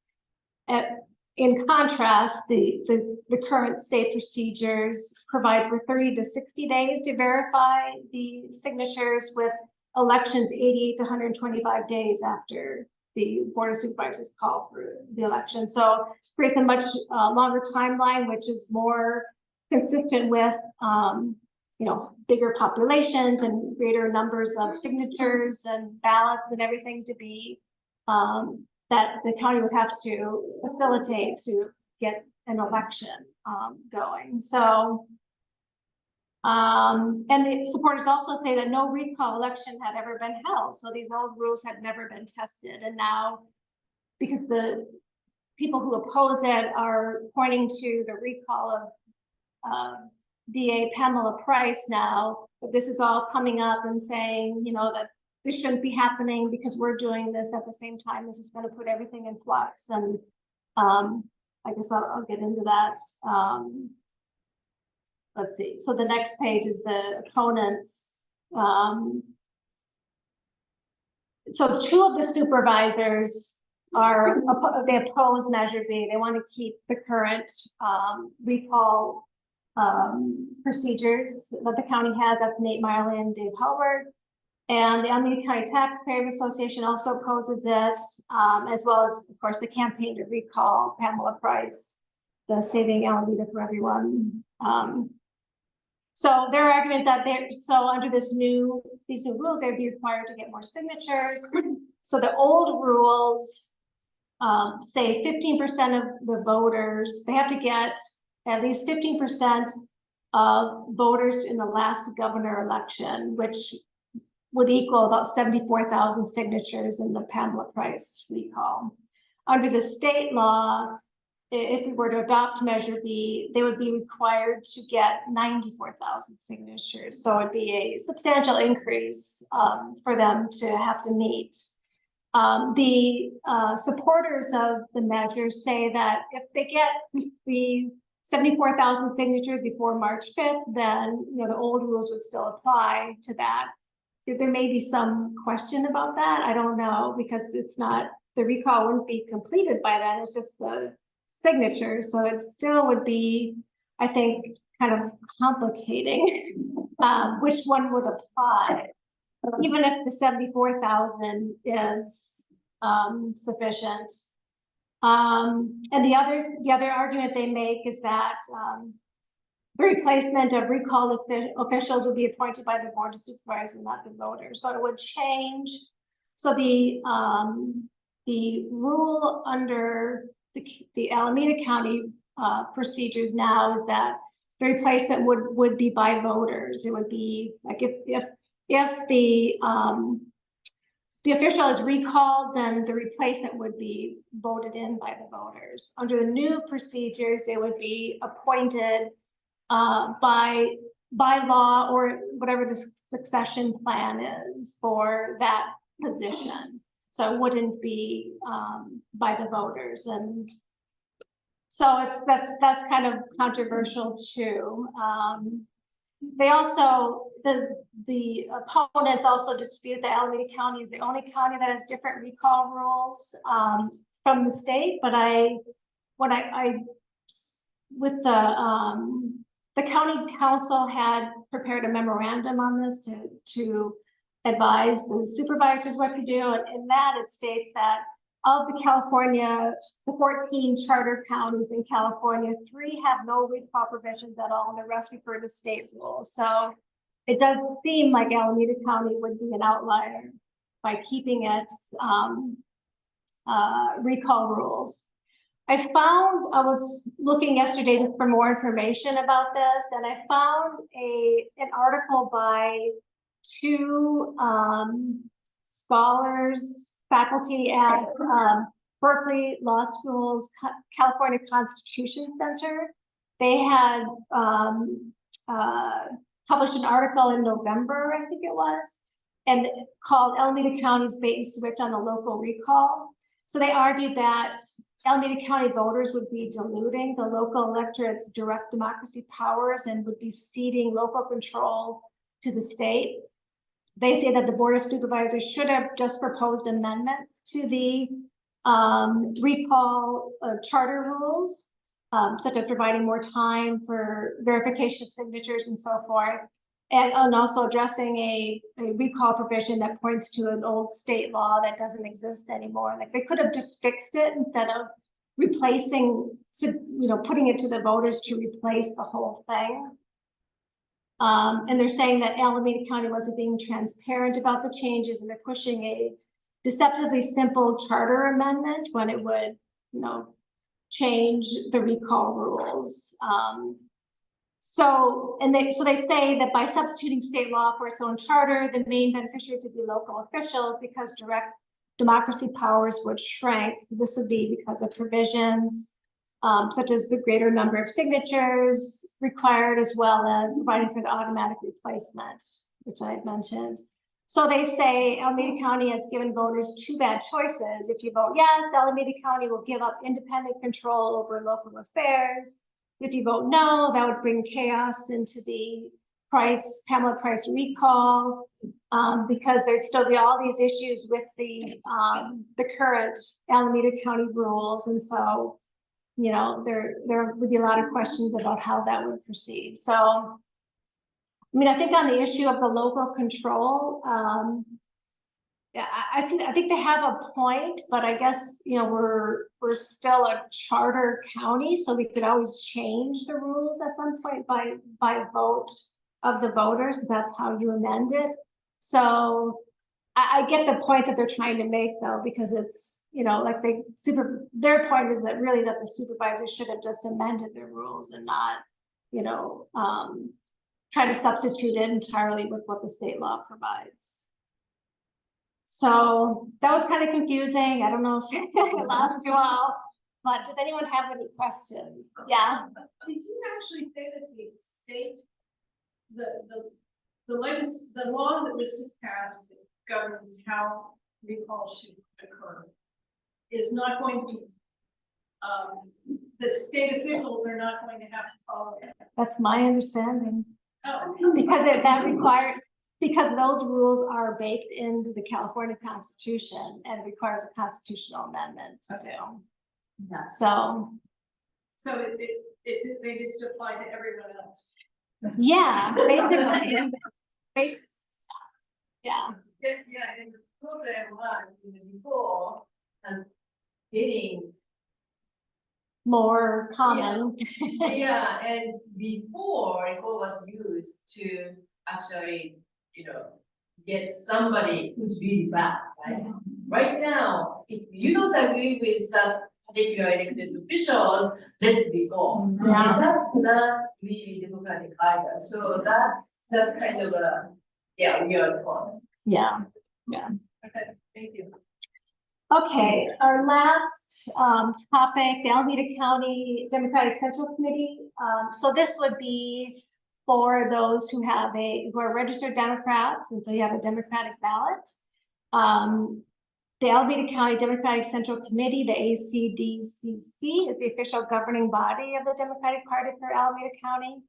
in contrast, the current state procedures provide for 30 to 60 days to verify the signatures, with elections 88 to 125 days after the Board of Supervisors call for the election. So creates a much longer timeline, which is more consistent with bigger populations and greater numbers of signatures and ballots and everything to be that the county would have to facilitate to get an election going. So and the supporters also say that no recall election had ever been held. So these old rules had never been tested. And now, because the people who oppose it are pointing to the recall of DA Pamela Price now, but this is all coming up and saying, that this shouldn't be happening because we're doing this at the same time. This is going to put everything in flux. And I guess I'll get into that. Let's see. So the next page is the opponents. So two of the supervisors they oppose Measure B. They want to keep the current recall procedures that the county has. That's Nate Miley and Dave Howard. And the Alameda County Taxpayers Association also opposes it, as well as, of course, the campaign to recall Pamela Price, the Saving Alameda for Everyone. So their argument that under these new rules, they'd be required to get more signatures. So the old rules say 15% of the voters, they have to get at least 15% of voters in the last governor election, which would equal about 74,000 signatures in the Pamela Price recall. Under the state law, if we were to adopt Measure B, they would be required to get 94,000 signatures. So it'd be a substantial increase for them to have to meet. The supporters of the measure say that if they get the 74,000 signatures before March 5th, then the old rules would still apply to that. There may be some question about that. I don't know, because it's not, the recall wouldn't be completed by then. It's just the signatures. So it still would be, I think, kind of complicating which one would apply, even if the 74,000 is sufficient. And the other argument they make is that the replacement of recall officials would be appointed by the Board of Supervisors, not the voters. So it would change. So the rule under the Alameda County procedures now is that the replacement would be by voters. It would be like if the official is recalled, then the replacement would be voted in by the voters. Under the new procedures, it would be appointed by law or whatever the succession plan is for that position. So it wouldn't be by the voters, and so that's kind of controversial too. They also, the opponents also dispute that Alameda County is the only county that has different recall rules from the state. But with the county council had prepared a memorandum on this to advise the supervisors what to do. And in that it states that of the 14 charter counties in California, 3 have no recall provisions at all, and the rest refer to state rules. So it does seem like Alameda County would be an outlier by keeping its recall rules. I was looking yesterday for more information about this, and I found an article by 2 scholars, faculty at Berkeley Law School's California Constitution Center. They had published an article in November, I think it was, and called Alameda County's Bait and Switch on the Local Recall. So they argued that Alameda County voters would be diluting the local electorate's direct democracy powers and would be ceding local control to the state. They say that the Board of Supervisors should have just proposed amendments to the recall charter rules, such as providing more time for verification of signatures and so forth. And also addressing a recall provision that points to an old state law that doesn't exist anymore. Like they could have just fixed it instead of replacing, putting it to the voters to replace the whole thing. And they're saying that Alameda County wasn't being transparent about the changes, and they're pushing a deceptively simple charter amendment when it would, change the recall rules. So they say that by substituting state law for its own charter, the main beneficiaries would be local officials because direct democracy powers would shrink. This would be because of provisions such as the greater number of signatures required, as well as providing for the automatic replacement, which I had mentioned. So they say Alameda County has given voters two bad choices. If you vote yes, Alameda County will give up independent control over local affairs. If you vote no, that would bring chaos into the Pamela Price recall, because there'd still be all these issues with the current Alameda County rules. And so, there would be a lot of questions about how that would proceed. So, I think on the issue of the local control, I think they have a point, but I guess, we're still a charter county, so we could always change the rules at some point by vote of the voters, because that's how you amend it. So I get the point that they're trying to make, though, because it's, their point is that really that the supervisors should have just amended their rules and not, try to substitute it entirely with what the state law provides. So that was kind of confusing. I don't know if I lost you all, but does anyone have any questions? Yeah. Did you actually say that the state, the law that was just passed that governs how recall should occur is not going to, that state officials are not going to have to follow it? That's my understanding. Oh. Because those rules are baked into the California Constitution and requires a constitutional amendment to do. Yeah. So they just apply to everyone else. Yeah, basically. Yeah. Yeah, and the program was before and getting more common. yeah, and before it was used to actually, get somebody who's really bad, right? Right now, if you don't agree with some particular elected officials, let's be gone. Yeah. And that's not really democratic either. So that's kind of a weird point. Yeah. Okay, thank you. Okay, our last topic, the Alameda County Democratic Central Committee. So this would be for those who are registered Democrats, and so you have a Democratic ballot. The Alameda County Democratic Central Committee, the ACDCC, is the official governing body of the Democratic Party for Alameda County.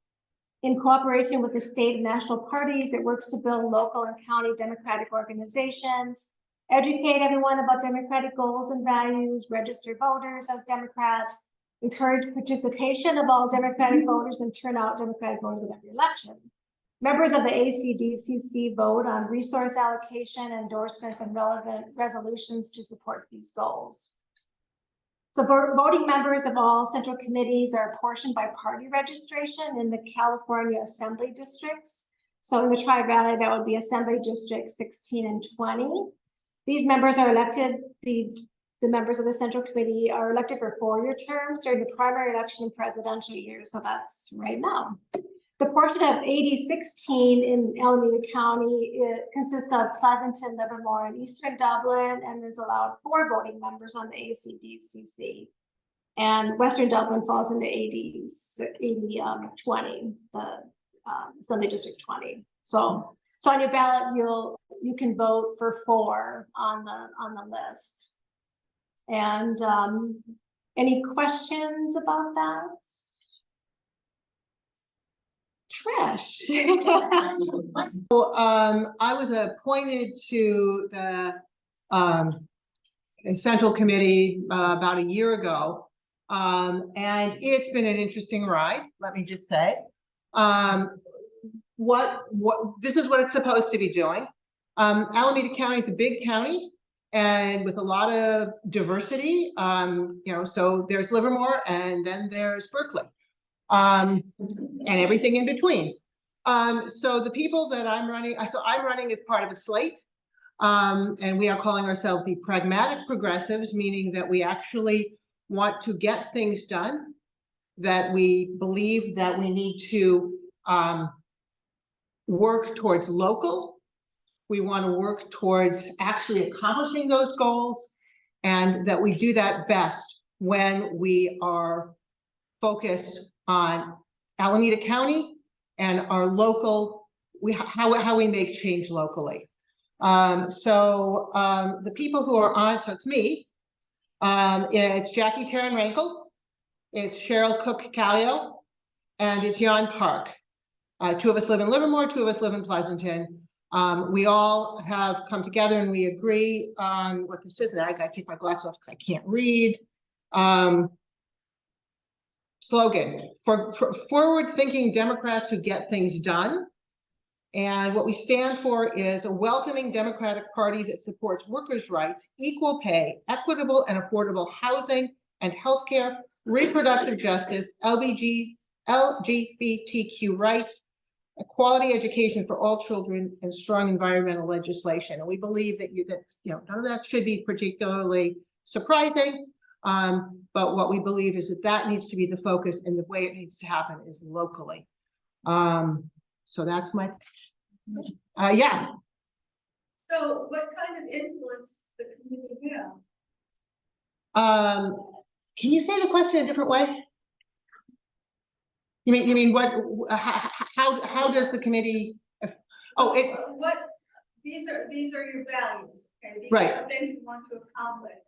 In cooperation with the state and national parties, it works to build local and county Democratic organizations, educate everyone about Democratic goals and values, register voters as Democrats, encourage participation of all Democratic voters, and turn out Democratic voters at every election. Members of the ACDCC vote on resource allocation, endorsements, and relevant resolutions to support these goals. So voting members of all central committees are apportioned by party registration in the California Assembly districts. So in the Tri-Valley, that would be Assembly District 16 and 20. These members are elected, the members of the Central Committee are elected for 4-year terms during the primary election and presidential years. So that's right now. The portion of 8016 in Alameda County, it consists of Pleasanton, Livermore, and Eastern Dublin, and is allowed 4 voting members on the ACDCC. And Western Dublin falls into 20, the Assembly District 20. So on your ballot, you can vote for 4 on the list. And any questions about that? Trish. I was appointed to the Central Committee about a year ago. And it's been an interesting ride, let me just say. This is what it's supposed to be doing. Alameda County is a big county and with a lot of diversity. So there's Livermore and then there's Berkeley, and everything in between. So the people that I'm running as part of a slate. And we are calling ourselves the pragmatic progressives, meaning that we actually want to get things done, that we believe that we need to work towards local. We want to work towards actually accomplishing those goals, and that we do that best when we are focused on Alameda County and our local, how we make change locally. The people who are on, so it's me, it's Jackie Karen Rankel, it's Cheryl Cook Callio, and it's Jan Park. Two of us live in Livermore, two of us live in Pleasanton. We all have come together and we agree on what this is. And I gotta take my glasses off because I can't read. Slogan for forward-thinking Democrats who get things done. And what we stand for is a welcoming Democratic Party that supports workers' rights, equal pay, equitable and affordable housing and healthcare, reproductive justice, LGBTQ rights, quality education for all children, and strong environmental legislation. And we believe that none of that should be particularly surprising. But what we believe is that needs to be the focus, and the way it needs to happen is locally. So that's my, yeah. So what kind of influence does the community have? Can you say the question a different way? You mean what? How does the committee? These are your values, okay? These Right. are the things you want to accomplish.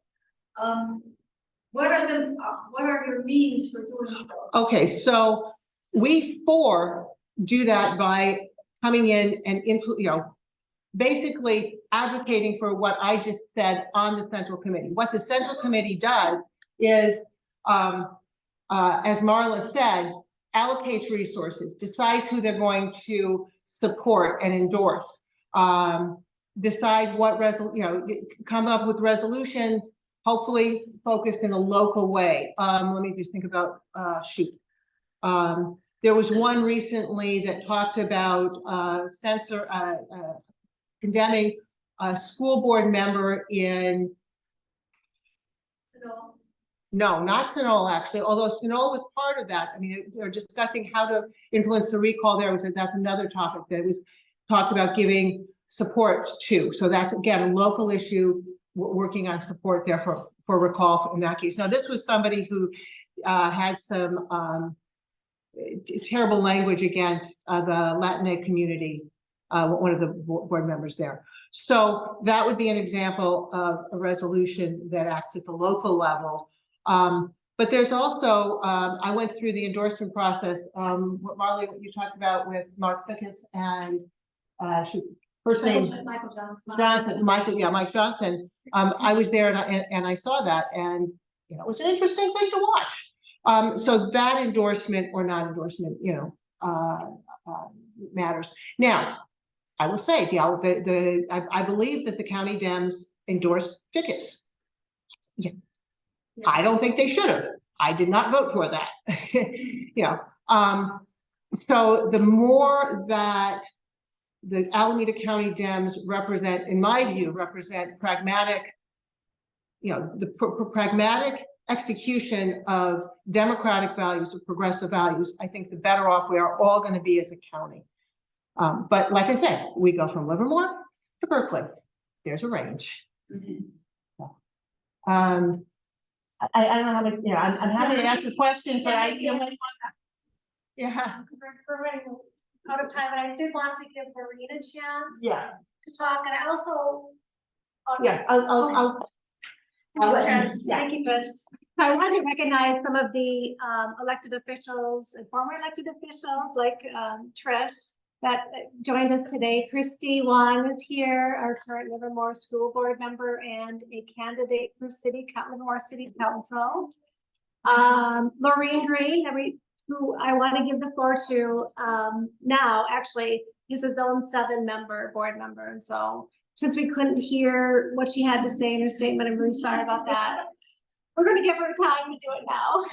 What are your means for doing so? Okay, so we do that by coming in and basically advocating for what I just said on the Central Committee. What the Central Committee does is, as Marla said, allocates resources, decides who they're going to support and endorse, decide what come up with resolutions, hopefully focused in a local way. Let me just think about there was one recently that talked about condemning a school board member in. No, not Sunol, actually, although Sunol was part of that. I mean, they're discussing how to influence the recall. That's another topic that was talked about giving support to. So that's, again, a local issue, working on support there for recall in that case. Now, this was somebody who had some terrible language against the Latinx community, one of the board members there. So that would be an example of a resolution that acts at the local level. But there's also, I went through the endorsement process, Marley, what you talked about with Mark Pickens and first name Michael Johnson. Mike Johnson. I was there and I saw that, and it was an interesting thing to watch. So that endorsement or non-endorsement, matters. Now, I will say, I believe that the county Dems endorsed Fickus. Yeah. I don't think they should have. I did not vote for that. So the more that the Alameda County Dems represent, in my view, pragmatic, the pragmatic execution of democratic values, of progressive values, I think the better off we are all going to be as a county. But like I said, we go from Livermore to Berkeley. There's a range. Mm-hmm. I don't know how many, I'm happy to answer questions, but yeah. We're running out of time, and I did want to give Maureen a chance. Yeah. To talk, and I also. Yeah, I'll let you. Thank you, Judge. I want to recognize some of the elected officials and former elected officials like Trish that joined us today. Christy Wong is here, our current Livermore School Board member and a candidate for Livermore City Council. Lorraine Green, who I want to give the floor to now, actually, he's a Zone 7 board member. And so since we couldn't hear what she had to say in her statement, I'm really sorry about that. We're going to give her time to do it now.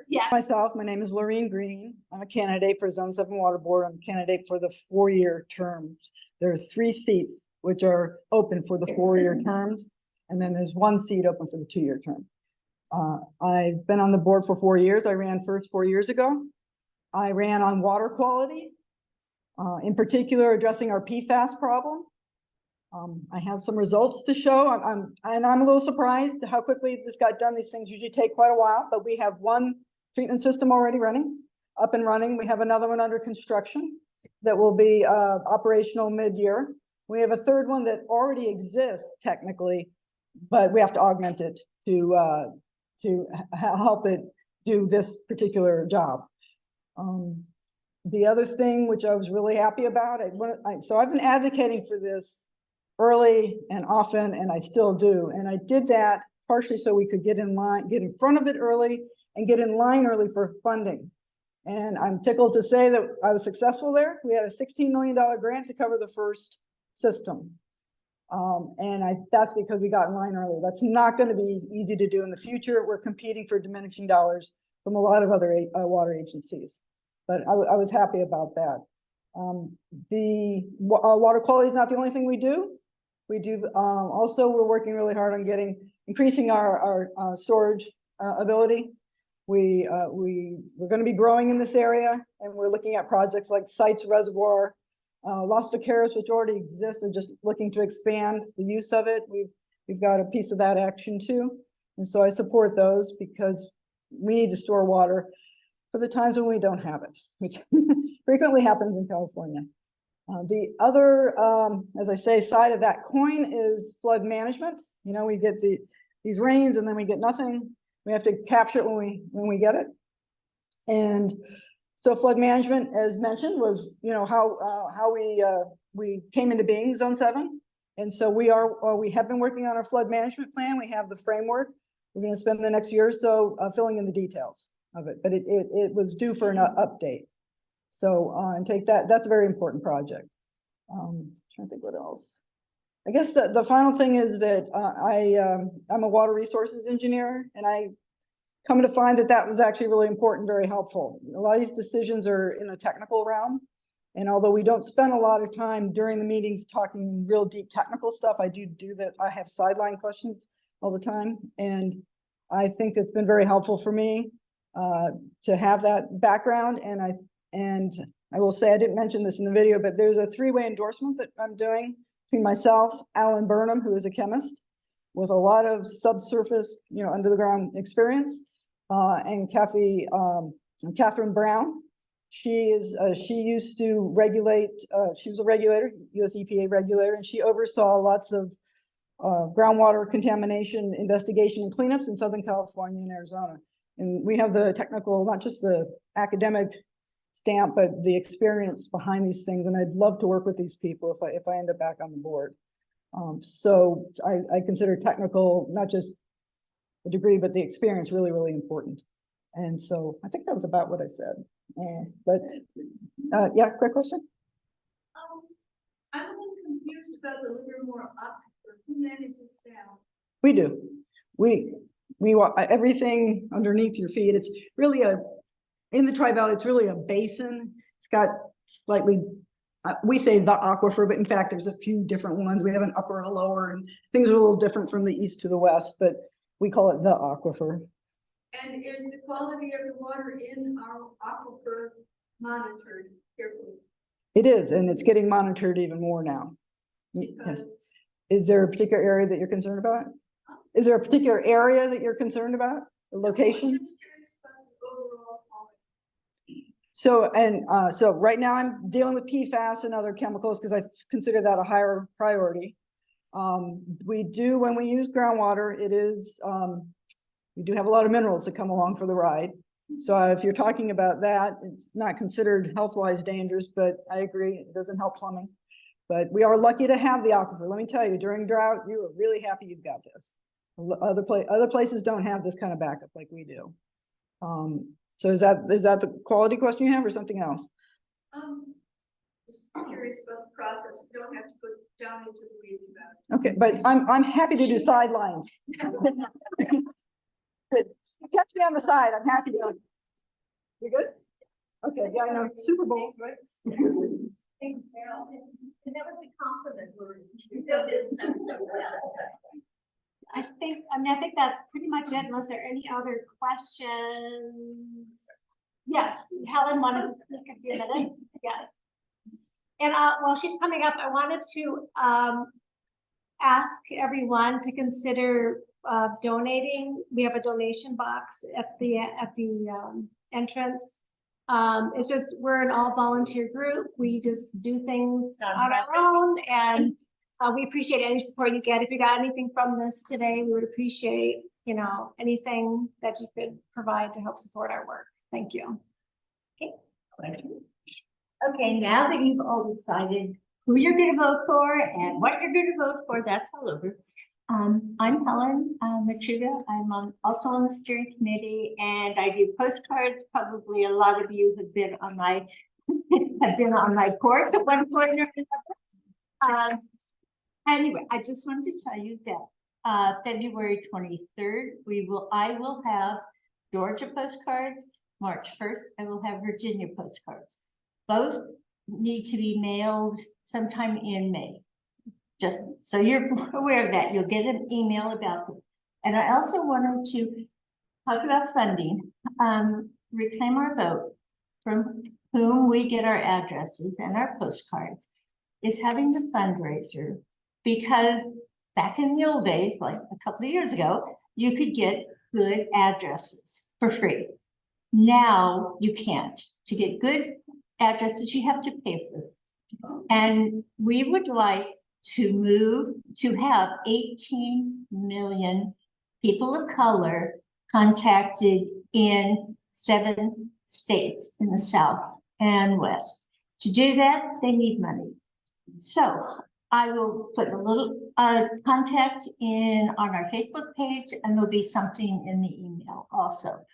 Yeah. Myself, my name is Lorraine Green. I'm a candidate for Zone 7 Water Board. I'm a candidate for the 4-year terms. There are 3 seats which are open for the 4-year terms, and then there's 1 seat open for the 2-year term. I've been on the board for 4 years. I ran first 4 years ago. I ran on water quality, in particular addressing our PFAS problem. I have some results to show. I'm a little surprised how quickly this got done. These things usually take quite a while, but we have 1 treatment system already up and running. We have another one under construction that will be operational mid-year. We have a 3rd one that already exists technically, but we have to augment it to help it do this particular job. The other thing which I was really happy about, so I've been advocating for this early and often, and I still do. And I did that partially so we could get in line, get in front of it early and get in line early for funding. And I'm tickled to say that I was successful there. We had a $16 million grant to cover the first system. That's because we got in line early. That's not going to be easy to do in the future. We're competing for diminishing dollars from a lot of other water agencies. But I was happy about that. The water quality is not the only thing we do. We do also, we're working really hard on increasing our storage ability. We're going to be growing in this area, and we're looking at projects like Sites Reservoir, Los Vaqueros, which already exists, and just looking to expand the use of it. We've got a piece of that action too. And so I support those because we need to store water for the times when we don't have it, which frequently happens in California. The other, as I say, side of that coin is flood management. You know, we get these rains and then we get nothing. We have to capture it when we get it. And so flood management, as mentioned, was, you know, how we came into being Zone 7. And so we have been working on our flood management plan. We have the framework. We're going to spend the next year or so filling in the details of it, but it was due for an update. So and take that's a very important project. Trying to think what else. I guess the final thing is that I'm a water resources engineer, and I come to find that was actually really important, very helpful. A lot of these decisions are in a technical realm, and although we don't spend a lot of time during the meetings talking real deep technical stuff, I do that. I have sideline questions all the time, and I think it's been very helpful for me to have that background. And I will say, I didn't mention this in the video, but there's a 3-way endorsement that I'm doing between myself, Alan Burnham, who is a chemist with a lot of subsurface, you know, under the ground experience, and Catherine Brown. She used to regulate, she was a regulator, US EPA regulator, and she oversaw lots of groundwater contamination investigation and cleanups in Southern California and Arizona. And we have the technical, not just the academic stamp, but the experience behind these things. And I'd love to work with these people if I end up back on the board. So I consider technical, not just a degree, but the experience really, really important. And so I think that was about what I said. Yeah, quick question? I'm a little confused about the Livermore aquifer. Who manages that? We do. We want everything underneath your feet. It's really in the Tri-Valley, it's really a basin. It's got slightly, we say the aquifer, but in fact, there's a few different ones. We have an upper, a lower, and things are a little different from the east to the west, but we call it the aquifer. And is the quality of the water in our aquifer monitored carefully? It is, and it's getting monitored even more now. Yes. Is there a particular area that you're concerned about? Is there a particular area that you're concerned about? The location? I'm just curious about the overall quality. So right now I'm dealing with PFAS and other chemicals because I consider that a higher priority. We do, when we use groundwater, it is, we do have a lot of minerals that come along for the ride. So if you're talking about that, it's not considered health-wise dangerous, but I agree, it doesn't help plumbing. But we are lucky to have the aquifer. Let me tell you, during drought, you are really happy you've got this. Other places don't have this kind of backup like we do. So is that the quality question you have or something else? Just curious about the process. You don't have to go down into the weeds about it. Okay, but I'm happy to do sidelines. Good. Catch me on the side, I'm happy to. You good? Okay, yeah, I know, Super Bowl, right? And that was a compliment word. I think that's pretty much it, unless there are any other questions. Yes, Helen wanted to take a few minutes, yes. And while she's coming up, I wanted to ask everyone to consider donating. We have a donation box at the entrance. It's just, we're an all volunteer group. We just do things on our own, and we appreciate any support you get. If you got anything from this today, we would appreciate, anything that you could provide to help support our work. Thank you. Okay, now that you've all decided who you're gonna vote for and what you're gonna vote for, that's all over. I'm Helen Machuga. I'm also on the steering committee, and I do postcards. Probably a lot of you have been on my porch at one point or another. Anyway, I just wanted to tell you that February 23rd, I will have Georgia postcards. March 1st, I will have Virginia postcards. Both need to be mailed sometime in May. Just so you're aware of that, you'll get an email about it. And I also wanted to talk about funding, reclaim our vote, from whom we get our addresses and our postcards, is having the fundraiser, because back in the old days, like a couple of years ago, you could get good addresses for free. Now you can't. To get good addresses, you have to pay for it. And we would like to have 18 million people of color contacted in 7 states in the South and West. To do that, they need money. So I will put a little contact on our Facebook page, and there'll be something in the email also.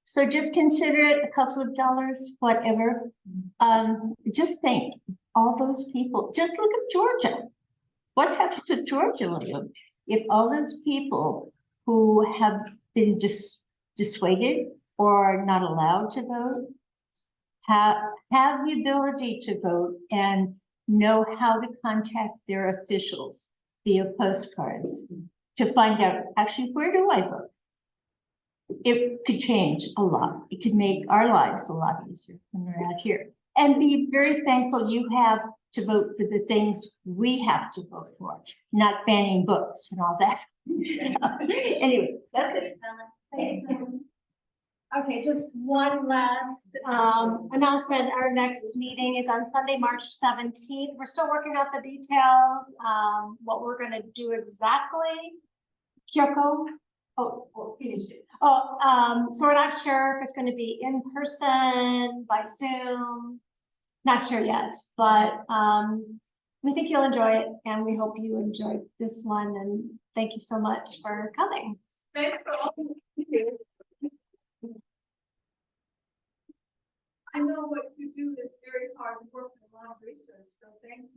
So just consider it a couple of dollars, whatever. Just think, all those people, just look at Georgia. What's happened to Georgia lately? If all those people who have been dissuaded or not allowed to vote have the ability to vote and know how to contact their officials via postcards to find out, actually, where do I vote? It could change a lot. It could make our lives a lot easier when we're out here. And be very thankful you have to vote for the things we have to vote for, not banning books and all that. Anyway, that's it. Okay, just one last announcement. Our next meeting is on Sunday, March 17th. We're still working out the details, what we're gonna do exactly. Kyoko? Oh, finish it. So we're not sure if it's gonna be in person, by Zoom. Not sure yet, but we think you'll enjoy it, and we hope you enjoyed this one, and thank you so much for coming. Thanks for all you do. I know what you do is very hard work and a lot of research, so thank you.